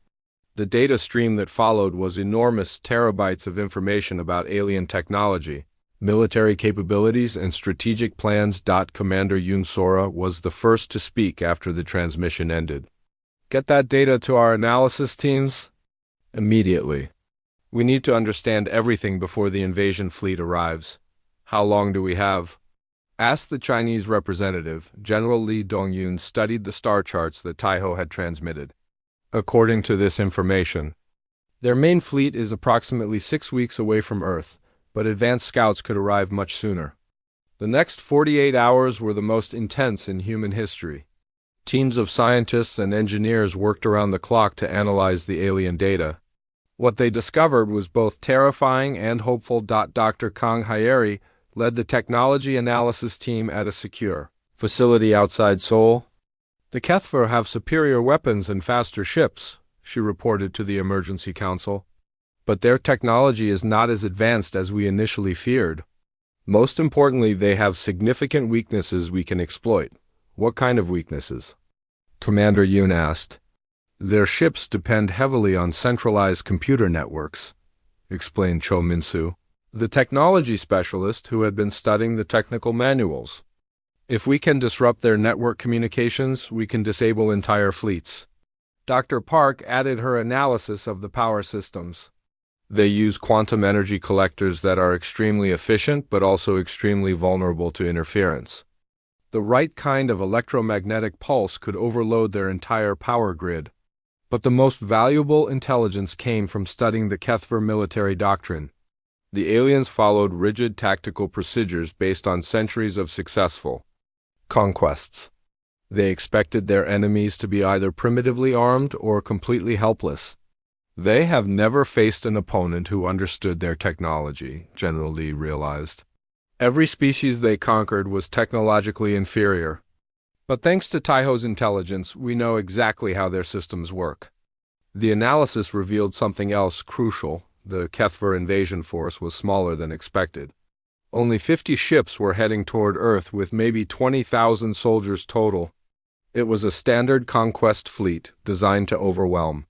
The data stream that followed was enormous, terabytes of information about alien technology, military capabilities, and strategic plans. Commander Yoon Sora was the first to speak after the transmission ended. "Get that data to our analysis teams immediately. We need to understand everything before the invasion fleet arrives." "How long do we have?" asked the Chinese representative. General Li Dongyun studied the star charts that Taiho had transmitted. "According to this information, their main fleet is approximately 6 weeks away from Earth, but advanced scouts could arrive much sooner." The next 48 hours were the most intense in human history. Teams of scientists and engineers worked around the clock to analyze the alien data. What they discovered was both terrifying and hopeful. Dr. Kang Hyeri led the technology analysis team at a secure facility outside Seoul. "The Kethver have superior weapons and faster ships," she reported to the Emergency Council. "But their technology is not as advanced as we initially feared. Most importantly, they have significant weaknesses we can exploit." "What kind of weaknesses?" Commander Yoon asked. "Their ships depend heavily on centralized computer networks," explained Cho Min-soo, the technology specialist who had been studying the technical manuals. "If we can disrupt their network communications, we can disable entire fleets." Dr. Park added her analysis of the power systems. "They use quantum energy collectors that are extremely efficient but also extremely vulnerable to interference. The right kind of electromagnetic pulse could overload their entire power grid." But the most valuable intelligence came from studying the Kethver military doctrine. The aliens followed rigid tactical procedures based on centuries of successful conquests. They expected their enemies to be either primitively armed or completely helpless. "They have never faced an opponent who understood their technology," General Li realized. "Every species they conquered was technologically inferior. But thanks to Taiho's intelligence, we know exactly how their systems work." The analysis revealed something else crucial. The Kethver invasion force was smaller than expected. Only 50 ships were heading toward Earth with maybe 20,000 soldiers total. It was a standard conquest fleet designed to overwhelm.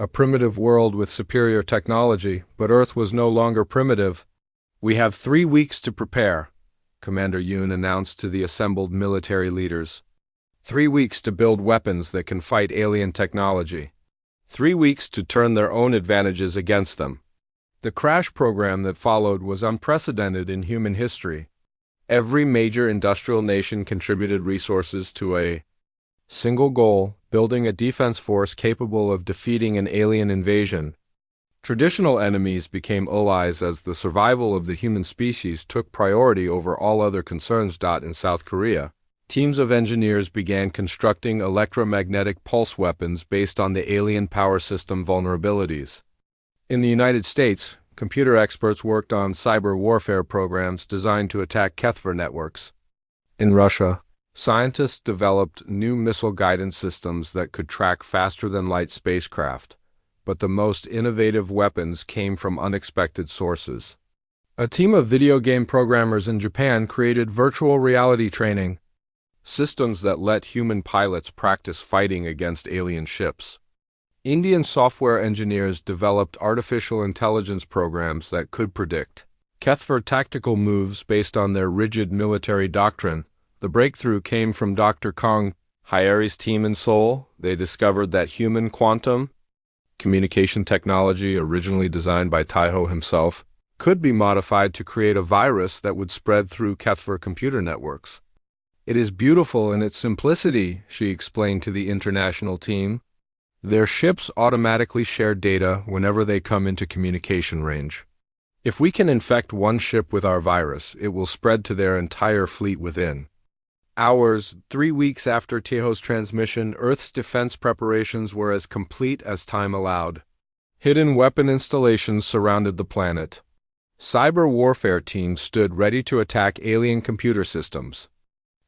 A primitive world with superior technology, but Earth was no longer primitive. "We have 3 weeks to prepare," Commander Yoon announced to the assembled military leaders. 3 weeks to build weapons that can fight alien technology. 3 weeks to turn their own advantages against them. The crash program that followed was unprecedented in human history. Every major industrial nation contributed resources to a single goal: building a defense force capable of defeating an alien invasion. Traditional enemies became allies as the survival of the human species took priority over all other concerns. In South Korea, teams of engineers began constructing electromagnetic pulse weapons based on the alien power system vulnerabilities. In the United States, computer experts worked on cyber warfare programs designed to attack HFY networks. In Russia, scientists developed new missile guidance systems that could track faster-than-light spacecraft, but the most innovative weapons came from unexpected sources. A team of video game programmers in Japan created virtual reality training systems that let human pilots practice fighting against alien ships. Indian software engineers developed artificial intelligence programs that could predict HFY tactical moves based on their rigid military doctrine. The breakthrough came from Dr. Kang Hyeri's team in Seoul. They discovered that human quantum communication technology, originally designed by Taiho himself, could be modified to create a virus that would spread through HFY computer networks. "It is beautiful in its simplicity," she explained to the international team. "Their ships automatically share data whenever they come into communication range. If we can infect one ship with our virus, it will spread to their entire fleet within hours." 3 weeks after Taiho's transmission, Earth's defense preparations were as complete as time allowed. Hidden weapon installations surrounded the planet. Cyber warfare teams stood ready to attack alien computer systems.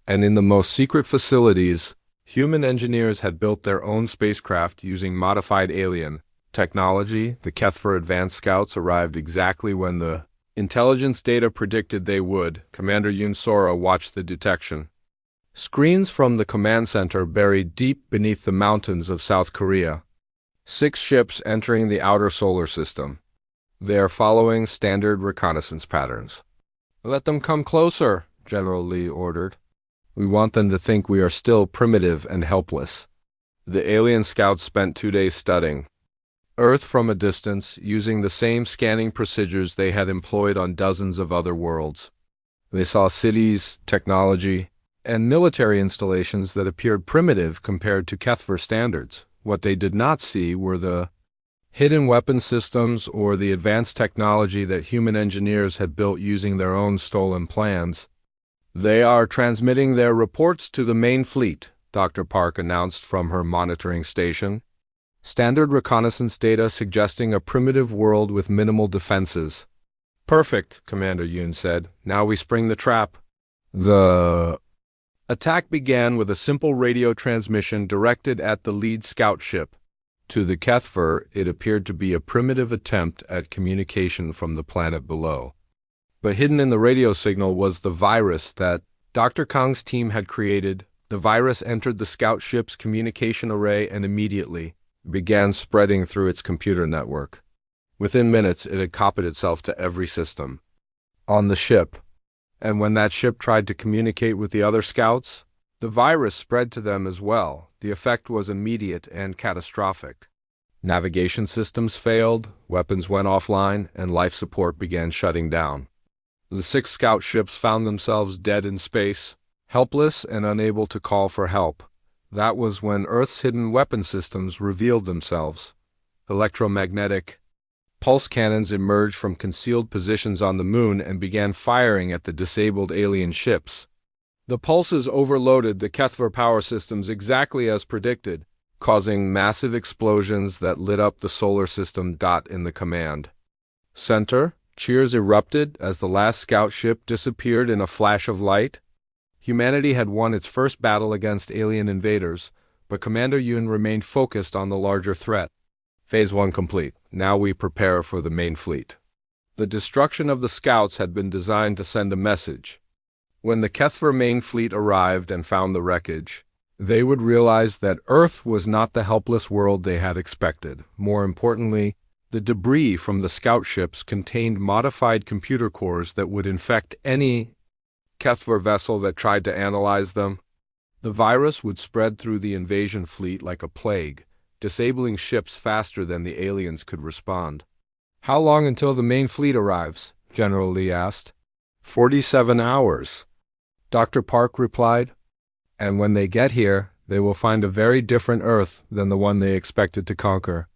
And in the most secret facilities, human engineers had built their own spacecraft using modified alien technology. The HFY advanced scouts arrived exactly when the intelligence data predicted they would. Commander Yoon Sora watched the detection screens from the command center buried deep beneath the mountains of South Korea. 6 ships entering the outer solar system. They are following standard reconnaissance patterns. "Let them come closer," General Lee ordered. "We want them to think we are still primitive and helpless." The alien scouts spent 2 days studying Earth from a distance, using the same scanning procedures they had employed on dozens of other worlds. They saw cities, technology, and military installations that appeared primitive compared to HFY standards. What they did not see were the hidden weapon systems or the advanced technology that human engineers had built using their own stolen plans. "They are transmitting their reports to the main fleet," Dr. Park announced from her monitoring station. "Standard reconnaissance data suggesting a primitive world with minimal defenses." "Perfect," Commander Yoon said. "Now we spring the trap." The attack began with a simple radio transmission directed at the lead scout ship. To the HFY, it appeared to be a primitive attempt at communication from the planet below. But hidden in the radio signal was the virus that Dr. Kang's team had created. The virus entered the scout ship's communication array and immediately began spreading through its computer network. Within minutes, it had copied itself to every system on the ship. And when that ship tried to communicate with the other scouts, the virus spread to them as well. The effect was immediate and catastrophic. Navigation systems failed, weapons went offline, and life support began shutting down. The 6 scout ships found themselves dead in space, helpless and unable to call for help. That was when Earth's hidden weapon systems revealed themselves. Electromagnetic pulse cannons emerged from concealed positions on the moon and began firing at the disabled alien ships. The pulses overloaded the HFY power systems exactly as predicted, causing massive explosions that lit up the solar system. In the command center, cheers erupted as the last scout ship disappeared in a flash of light. Humanity had won its first battle against alien invaders, but Commander Yoon remained focused on the larger threat. Phase 1 complete. Now we prepare for the main fleet. The destruction of the scouts had been designed to send a message. When the HFY main fleet arrived and found the wreckage, They would realize that Earth was not the helpless world they had expected. More importantly, the debris from the scout ships contained modified computer cores that would infect any HFY vessel that tried to analyze them. The virus would spread through the invasion fleet like a plague, disabling ships faster than the aliens could respond. "How long until the main fleet arrives?" General Lee asked. 47 hours, Dr. Park replied. "And when they get here, they will find a very different Earth than the one they expected to conquer."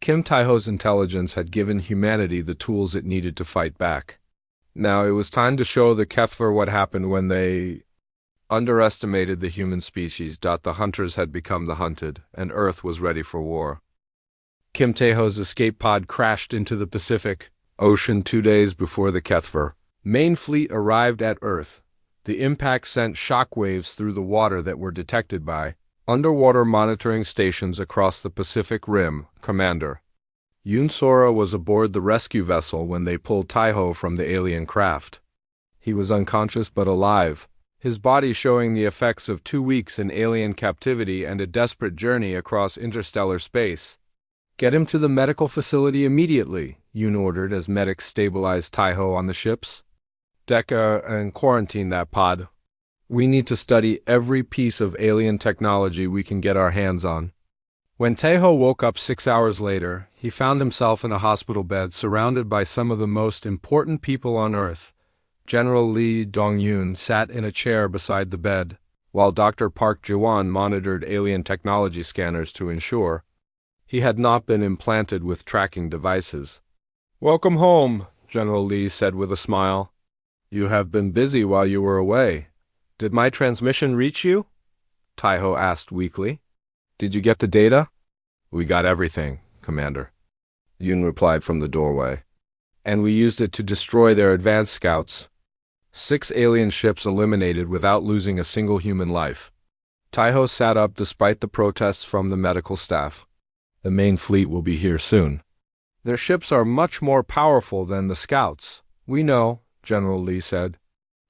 Kim Tae-ho's intelligence had given humanity the tools it needed to fight back. Now it was time to show the HFY what happened when they underestimated the human species. The hunters had become the hunted, and Earth was ready for war. Kim Tae-ho's escape pod crashed into the Pacific Ocean 2 days before the HFY main fleet arrived at Earth. The impact sent shockwaves through the water that were detected by underwater monitoring stations across the Pacific Rim. Commander Yoon Sora was aboard the rescue vessel when they pulled Tae-ho from the alien craft. He was unconscious but alive, his body showing the effects of 2 weeks in alien captivity and a desperate journey across interstellar space. "Get him to the medical facility immediately," Yoon ordered as medics stabilized Tae-ho on the ships. "Deca and quarantine that pod. We need to study every piece of alien technology we can get our hands on." When Tae-ho woke up 6 hours later, he found himself in a hospital bed surrounded by some of the most important people on Earth. General Lee Dong-yoon sat in a chair beside the bed, while Dr. Park Ji-won monitored alien technology scanners to ensure he had not been implanted with tracking devices. "Welcome home," General Lee said with a smile. "You have been busy while you were away. Did my transmission reach you?" Tae-ho asked weakly. "Did you get the data?" "We got everything, Commander," Yoon replied from the doorway. "And we used it to destroy their advanced scouts. 6 alien ships eliminated without losing a single human life." Tae-ho sat up despite the protests from the medical staff. "The main fleet will be here soon. Their ships are much more powerful than the scouts." "We know," General Lee said.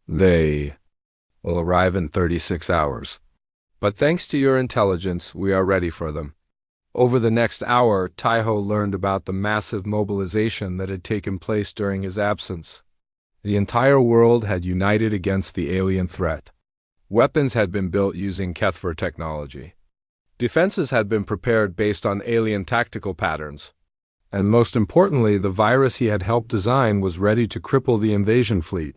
"They will arrive in 36 hours. But thanks to your intelligence, we are ready for them." Over the next hour, Tae-ho learned about the massive mobilization that had taken place during his absence. The entire world had united against the alien threat. Weapons had been built using HFY technology. Defenses had been prepared based on alien tactical patterns. And most importantly, the virus he had helped design was ready to cripple the invasion fleet.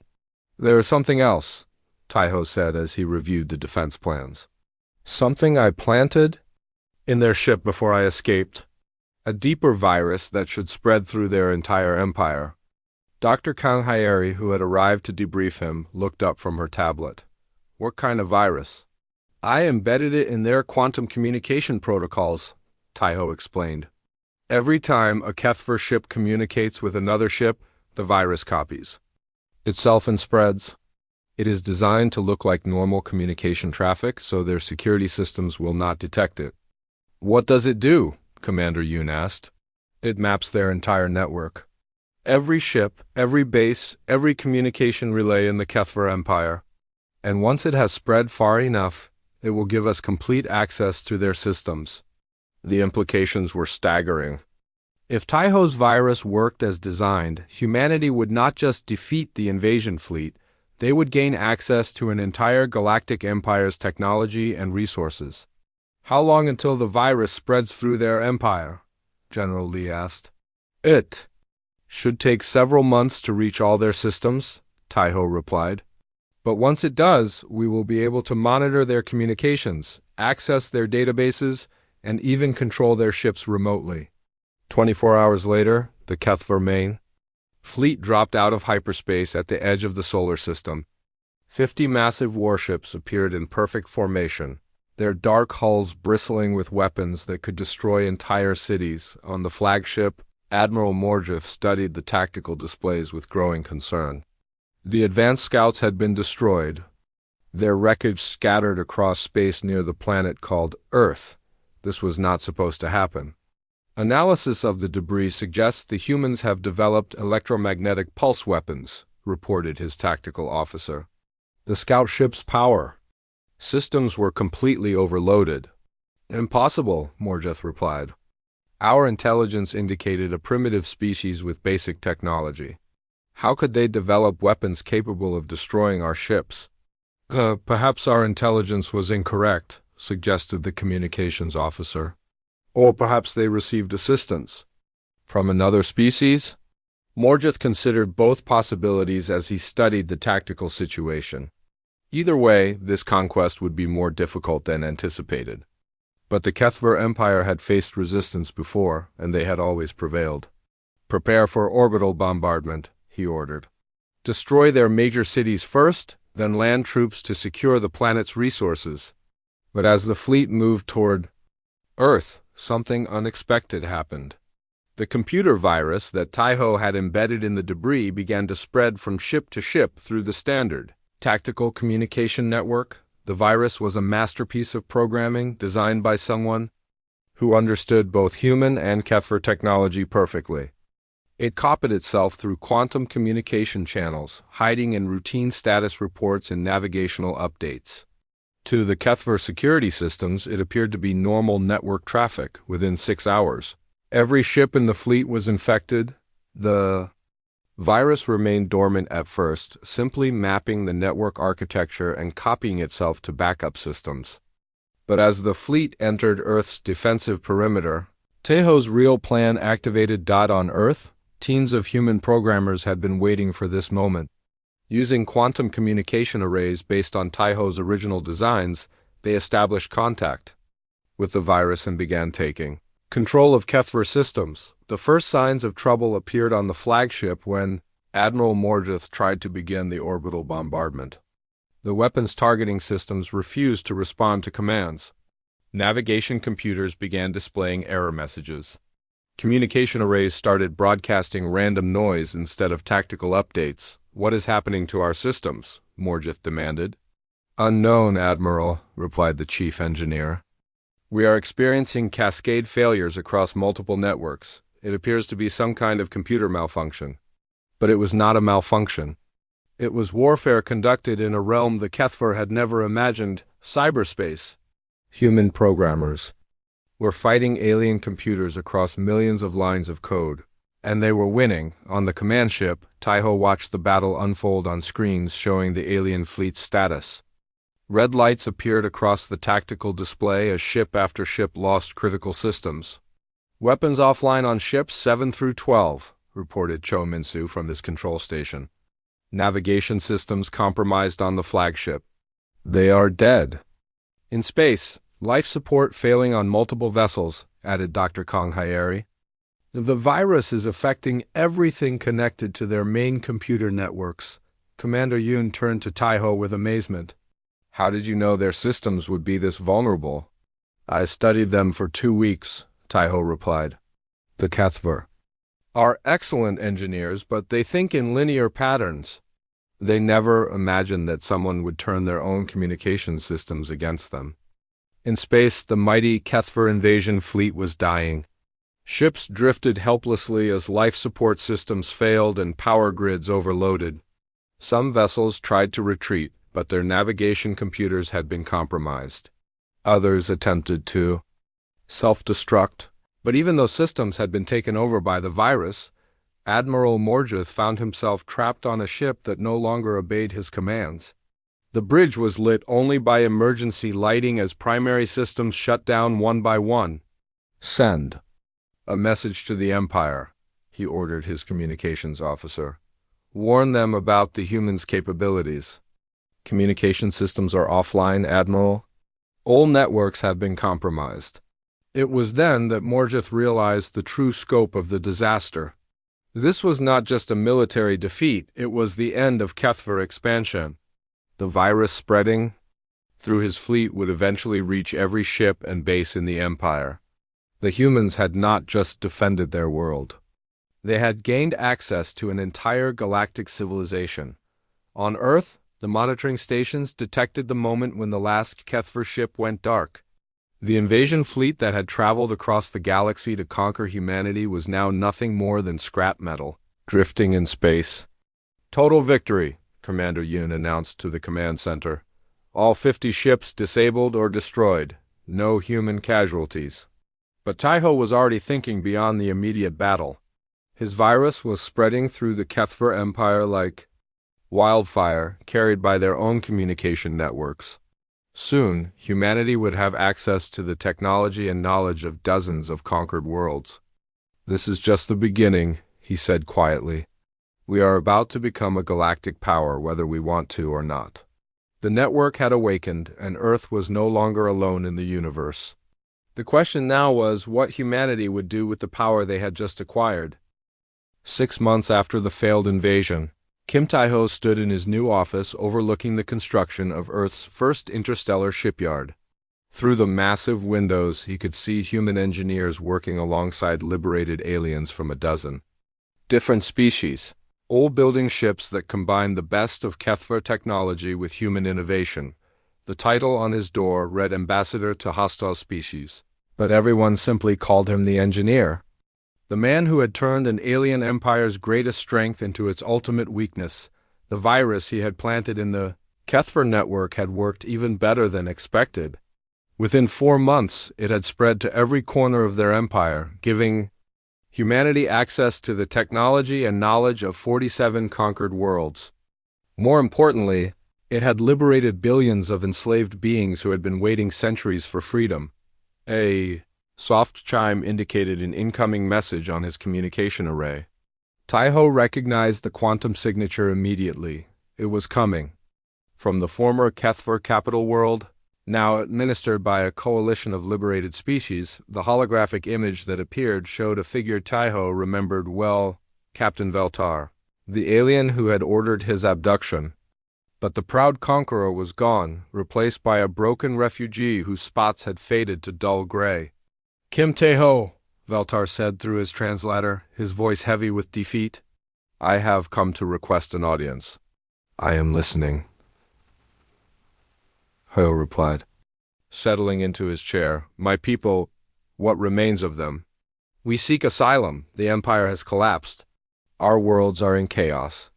"There is something else," Tae-ho said as he reviewed the defense plans. "Something I planted in their ship before I escaped. A deeper virus that should spread through their entire empire." Dr. Kang Hyeri, who had arrived to debrief him, looked up from her tablet. "What kind of virus?" "I embedded it in their quantum communication protocols," Tae-ho explained. "Every time a HFY ship communicates with another ship, the virus copies itself and spreads. It is designed to look like normal communication traffic, so their security systems will not detect it." "What does it do?" Commander Yoon asked. "It maps their entire network. Every ship, every base, every communication relay in the HFY empire. And once it has spread far enough, it will give us complete access to their systems." The implications were staggering. If Tae-ho's virus worked as designed, humanity would not just defeat the invasion fleet, they would gain access to an entire galactic empire's technology and resources. "How long until the virus spreads through their empire?" General Lee asked. "It should take several months to reach all their systems," Tae-ho replied. "But once it does, we will be able to monitor their communications, access their databases, and even control their ships remotely." 24 hours later, the HFY main fleet dropped out of hyperspace at the edge of the solar system. 50 massive warships appeared in perfect formation, their dark hulls bristling with weapons that could destroy entire cities. On the flagship, Admiral Mordrith studied the tactical displays with growing concern. The advanced scouts had been destroyed, their wreckage scattered across space near the planet called Earth. This was not supposed to happen. "Analysis of the debris suggests the humans have developed electromagnetic pulse weapons," reported his tactical officer. "The scout ship's power Systems were completely overloaded. Impossible, Morjeth replied. Our intelligence indicated a primitive species with basic technology. How could they develop weapons capable of destroying our ships? Perhaps our intelligence was incorrect, suggested the communications officer. Or perhaps they received assistance. From another species? Morjeth considered both possibilities as he studied the tactical situation. Either way, this conquest would be more difficult than anticipated. But the Kethver Empire had faced resistance before, and they had always prevailed. Prepare for orbital bombardment, he ordered. Destroy their major cities first, then land troops to secure the planet's resources. But as the fleet moved toward Earth, something unexpected happened. The computer virus that Taiho had embedded in the debris began to spread from ship to ship through the standard tactical communication network. The virus was a masterpiece of programming designed by someone who understood both human and Kethver technology perfectly. It copied itself through quantum communication channels, hiding in routine status reports and navigational updates. To the Kethver security systems, it appeared to be normal network traffic within 6 hours. Every ship in the fleet was infected. The virus remained dormant at first, simply mapping the network architecture and copying itself to backup systems. But as the fleet entered Earth's defensive perimeter, Taiho's real plan activated. On Earth, teams of human programmers had been waiting for this moment. Using quantum communication arrays based on Taiho's original designs, they established contact with the virus and began taking control of Kethver systems. The first signs of trouble appeared on the flagship when Admiral Morjeth tried to begin the orbital bombardment. The weapons targeting systems refused to respond to commands. Navigation computers began displaying error messages. Communication arrays started broadcasting random noise instead of tactical updates. What is happening to our systems? Morjeth demanded. Unknown, Admiral, replied the chief engineer. We are experiencing cascade failures across multiple networks. It appears to be some kind of computer malfunction. But it was not a malfunction. It was warfare conducted in a realm the Kethver had never imagined, cyberspace. Human programmers were fighting alien computers across millions of lines of code, and they were winning. On the command ship, Taiho watched the battle unfold on screens showing the alien fleet's status. Red lights appeared across the tactical display as ship after ship lost critical systems. Weapons offline on ships 7 through 12, reported Cho Minsu from his control station. Navigation systems compromised on the flagship. They are dead. In space, life support failing on multiple vessels, added Dr. Kong Hyeri. The virus is affecting everything connected to their main computer networks. Commander Yoon turned to Taiho with amazement. How did you know their systems would be this vulnerable? I studied them for 2 weeks, Taiho replied. The Kethver are excellent engineers, but they think in linear patterns. They never imagined that someone would turn their own communication systems against them. In space, the mighty Kethver invasion fleet was dying. Ships drifted helplessly as life support systems failed and power grids overloaded. Some vessels tried to retreat, but their navigation computers had been compromised. Others attempted to self-destruct, but even though systems had been taken over by the virus, Admiral Morjeth found himself trapped on a ship that no longer obeyed his commands. The bridge was lit only by emergency lighting as primary systems shut down one by one. Send a message to the Empire, he ordered his communications officer. Warn them about the humans' capabilities. Communication systems are offline, Admiral. All networks have been compromised. It was then that Morjeth realized the true scope of the disaster. This was not just a military defeat, it was the end of Kethver expansion. The virus spreading through his fleet would eventually reach every ship and base in the Empire. The humans had not just defended their world. They had gained access to an entire galactic civilization. On Earth, the monitoring stations detected the moment when the last Kethver ship went dark. The invasion fleet that had traveled across the galaxy to conquer humanity was now nothing more than scrap metal, drifting in space. Total victory, Commander Yoon announced to the command center. All 50 ships disabled or destroyed. No human casualties. But Taiho was already thinking beyond the immediate battle. His virus was spreading through the Kethver Empire like wildfire, carried by their own communication networks. Soon, humanity would have access to the technology and knowledge of dozens of conquered worlds. "This is just the beginning," he said quietly. "We are about to become a galactic power whether we want to or not." The network had awakened, and Earth was no longer alone in the universe. The question now was what humanity would do with the power they had just acquired. 6 months after the failed invasion, Kim Tae-ho stood in his new office overlooking the construction of Earth's first interstellar shipyard. Through the massive windows, he could see human engineers working alongside liberated aliens from a dozen different species, all building ships that combined the best of Kethver technology with human innovation. The title on his door read Ambassador to Hostile Species, but everyone simply called him the engineer. The man who had turned an alien empire's greatest strength into its ultimate weakness. The virus he had planted in the Kethver network had worked even better than expected. Within 4 months, it had spread to every corner of their empire, giving humanity access to the technology and knowledge of 47 conquered worlds. More importantly, it had liberated billions of enslaved beings who had been waiting centuries for freedom. A soft chime indicated an incoming message on his communication array. Taiho recognized the quantum signature immediately. It was coming. From the former Kethver capital world, now administered by a coalition of liberated species, the holographic image that appeared showed a figure Taiho remembered well, Captain Veltar, the alien who had ordered his abduction. But the proud conqueror was gone, replaced by a broken refugee whose spots had faded to dull gray. "Kim Tae-ho," Veltar said through his translator, his voice heavy with defeat. "I have come to request an audience." "I am listening," Ho replied, settling into his chair. "My people, what remains of them? We seek asylum. The empire has collapsed. Our worlds are in chaos.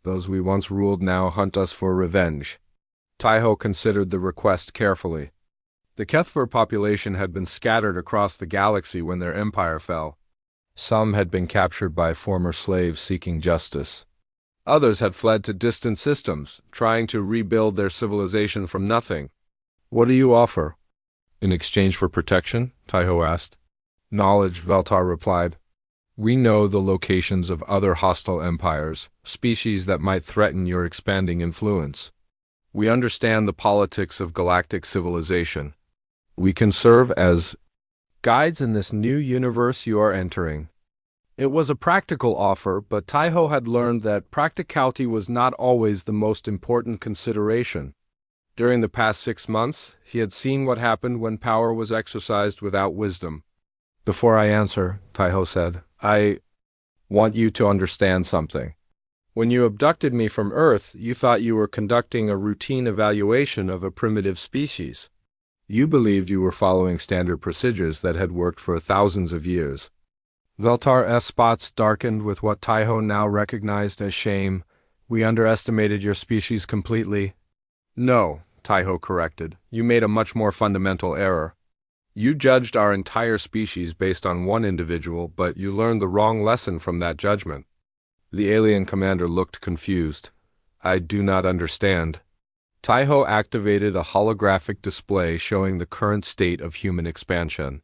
Those we once ruled now hunt us for revenge." Taiho considered the request carefully. The Kethver population had been scattered across the galaxy when their empire fell. Some had been captured by former slaves seeking justice. Others had fled to distant systems, trying to rebuild their civilization from nothing. "What do you offer?" "In exchange for protection?" Taiho asked. "Knowledge," Veltar replied. "We know the locations of other hostile empires, species that might threaten your expanding influence. We understand the politics of galactic civilization. We can serve as guides in this new universe you are entering." It was a practical offer, but Taiho had learned that practicality was not always the most important consideration. During the past 6 months, he had seen what happened when power was exercised without wisdom. "Before I answer," Taiho said, "I want you to understand something. When you abducted me from Earth, you thought you were conducting a routine evaluation of a primitive species. You believed you were following standard procedures that had worked for thousands of years." Veltar's spots darkened with what Taiho now recognized as shame. "We underestimated your species completely." "No," Taiho corrected. "You made a much more fundamental error. You judged our entire species based on one individual, but you learned the wrong lesson from that judgment." The alien commander looked confused. "I do not understand." Taiho activated a holographic display showing the current state of human expansion.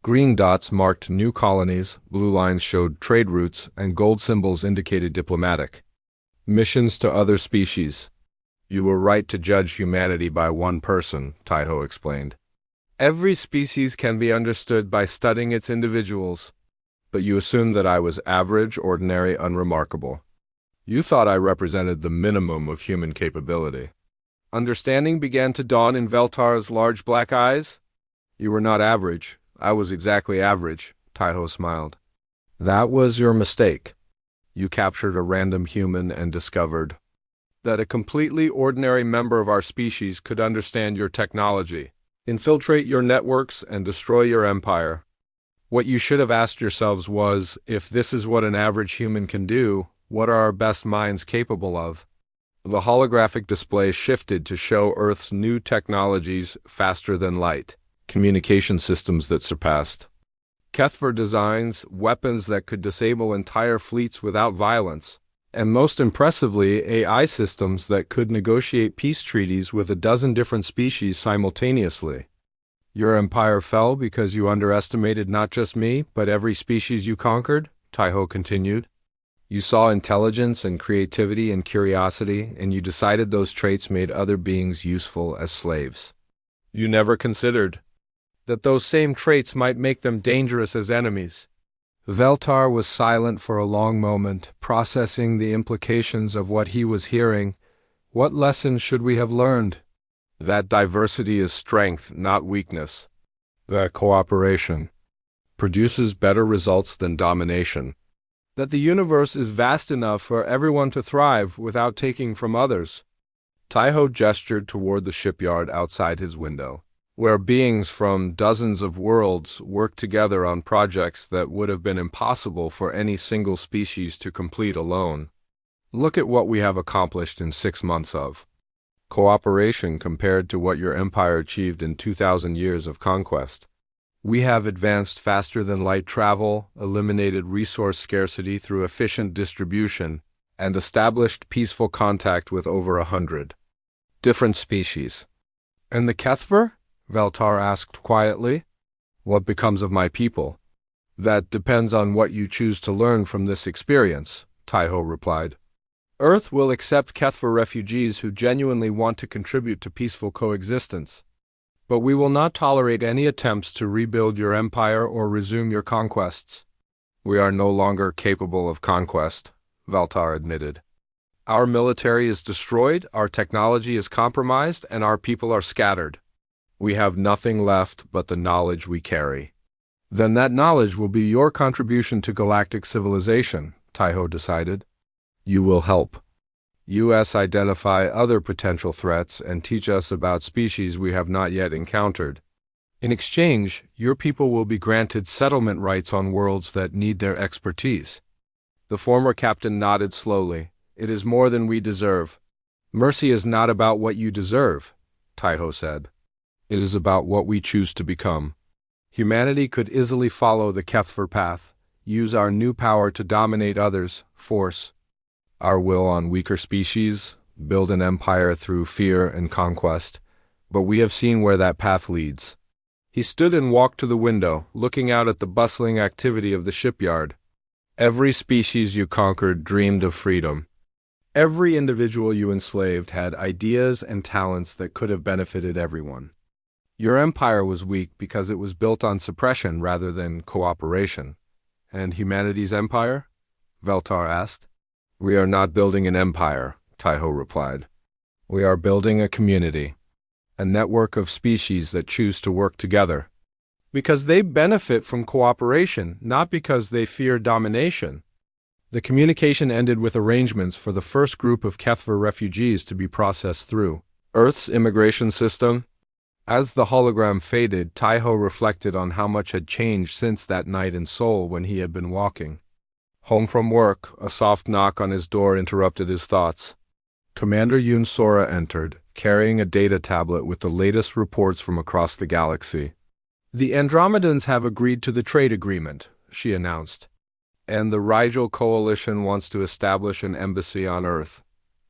Green dots marked new colonies, blue lines showed trade routes, and gold symbols indicated diplomatic missions to other species. "You were right to judge humanity by one person," Taiho explained. "Every species can be understood by studying its individuals. But you assumed that I was average, ordinary, unremarkable. You thought I represented the minimum of human capability." Understanding began to dawn in Veltar's large black eyes. "You were not average. I was exactly average," Taiho smiled. "That was your mistake. You captured a random human and discovered that a completely ordinary member of our species could understand your technology, infiltrate your networks, and destroy your empire. What you should have asked yourselves was, if this is what an average human can do, what are our best minds capable of?" The holographic display shifted to show Earth's new technologies faster than light, communication systems that surpassed Kethver designs, weapons that could disable entire fleets without violence, and most impressively, AI systems that could negotiate peace treaties with a dozen different species simultaneously. Your empire fell because you underestimated not just me, but every species you conquered, Taiho continued. You saw intelligence and creativity and curiosity, and you decided those traits made other beings useful as slaves. You never considered that those same traits might make them dangerous as enemies. Veltar was silent for a long moment, processing the implications of what he was hearing. What lessons should we have learned? That diversity is strength, not weakness. That cooperation produces better results than domination. That the universe is vast enough for everyone to thrive without taking from others. Taiho gestured toward the shipyard outside his window, where beings from dozens of worlds worked together on projects that would have been impossible for any single species to complete alone. Look at what we have accomplished in 6 months of cooperation compared to what your empire achieved in 2,000 years of conquest. We have advanced faster than light travel, eliminated resource scarcity through efficient distribution, and established peaceful contact with over 100 different species. And the Kethver? Veltar asked quietly. What becomes of my people? That depends on what you choose to learn from this experience, Taiho replied. Earth will accept Kethver refugees who genuinely want to contribute to peaceful coexistence. But we will not tolerate any attempts to rebuild your empire or resume your conquests. We are no longer capable of conquest, Veltar admitted. Our military is destroyed, our technology is compromised, and our people are scattered. We have nothing left but the knowledge we carry. Then that knowledge will be your contribution to galactic civilization, Taiho decided. You will help us identify other potential threats and teach us about species we have not yet encountered. In exchange, your people will be granted settlement rights on worlds that need their expertise. The former captain nodded slowly. It is more than we deserve. Mercy is not about what you deserve, Taiho said. It is about what we choose to become. Humanity could easily follow the Kethver path, use our new power to dominate others, force our will on weaker species, build an empire through fear and conquest, but we have seen where that path leads. He stood and walked to the window, looking out at the bustling activity of the shipyard. Every species you conquered dreamed of freedom. Every individual you enslaved had ideas and talents that could have benefited everyone. Your empire was weak because it was built on suppression rather than cooperation. And humanity's empire? Veltar asked. We are not building an empire, Taiho replied. We are building a community, a network of species that choose to work together. Because they benefit from cooperation, not because they fear domination. The communication ended with arrangements for the first group of Kethver refugees to be processed through Earth's immigration system. As the hologram faded, Taiho reflected on how much had changed since that night in Seoul when he had been walking home from work. A soft knock on his door interrupted his thoughts. Commander Yoon Sora entered, carrying a data tablet with the latest reports from across the galaxy. The Andromedans have agreed to the trade agreement, she announced. And the Rigel Coalition wants to establish an embassy on Earth.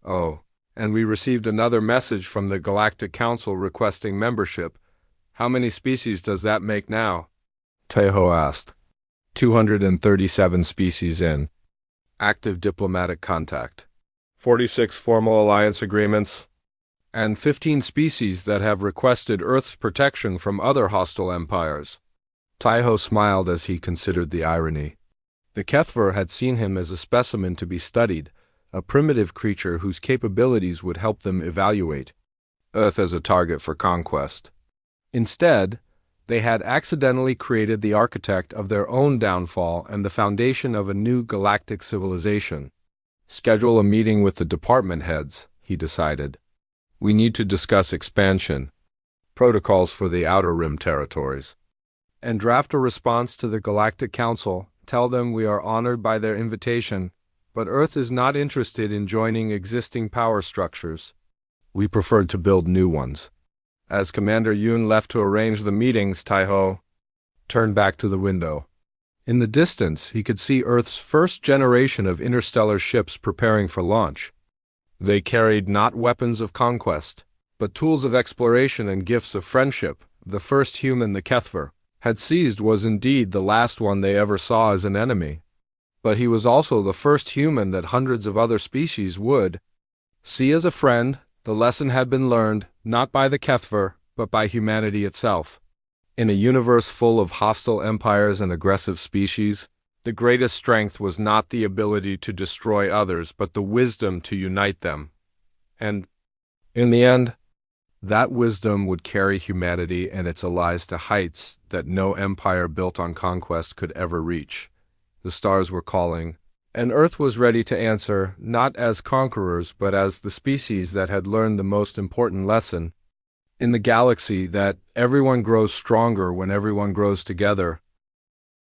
Oh, and we received another message from the Galactic Council requesting membership. How many species does that make now? Taiho asked. 237 species in active diplomatic contact, 46 formal alliance agreements, and 15 species that have requested Earth's protection from other hostile empires. Taiho smiled as he considered the irony. The Kethver had seen him as a specimen to be studied, a primitive creature whose capabilities would help them evaluate Earth as a target for conquest. Instead, they had accidentally created the architect of their own downfall and the foundation of a new galactic civilization. Schedule a meeting with the department heads, he decided. We need to discuss expansion, protocols for the Outer Rim territories, and draft a response to the Galactic Council. Tell them we are honored by their invitation, but Earth is not interested in joining existing power structures. We preferred to build new ones. As Commander Yoon left to arrange the meetings, Taiho turned back to the window. In the distance, he could see Earth's first generation of interstellar ships preparing for launch. They carried not weapons of conquest, but tools of exploration and gifts of friendship. The first human the Kethver had seized was indeed the last one they ever saw as an enemy. But he was also the first human that hundreds of other species would see as a friend. The lesson had been learned, not by the Kethver, but by humanity itself. In a universe full of hostile empires and aggressive species, the greatest strength was not the ability to destroy others, but the wisdom to unite them. And, in the end, that wisdom would carry humanity and its allies to heights that no empire built on conquest could ever reach. The stars were calling, and Earth was ready to answer, not as conquerors, but as the species that had learned the most important lesson in the galaxy, that everyone grows stronger when everyone grows together.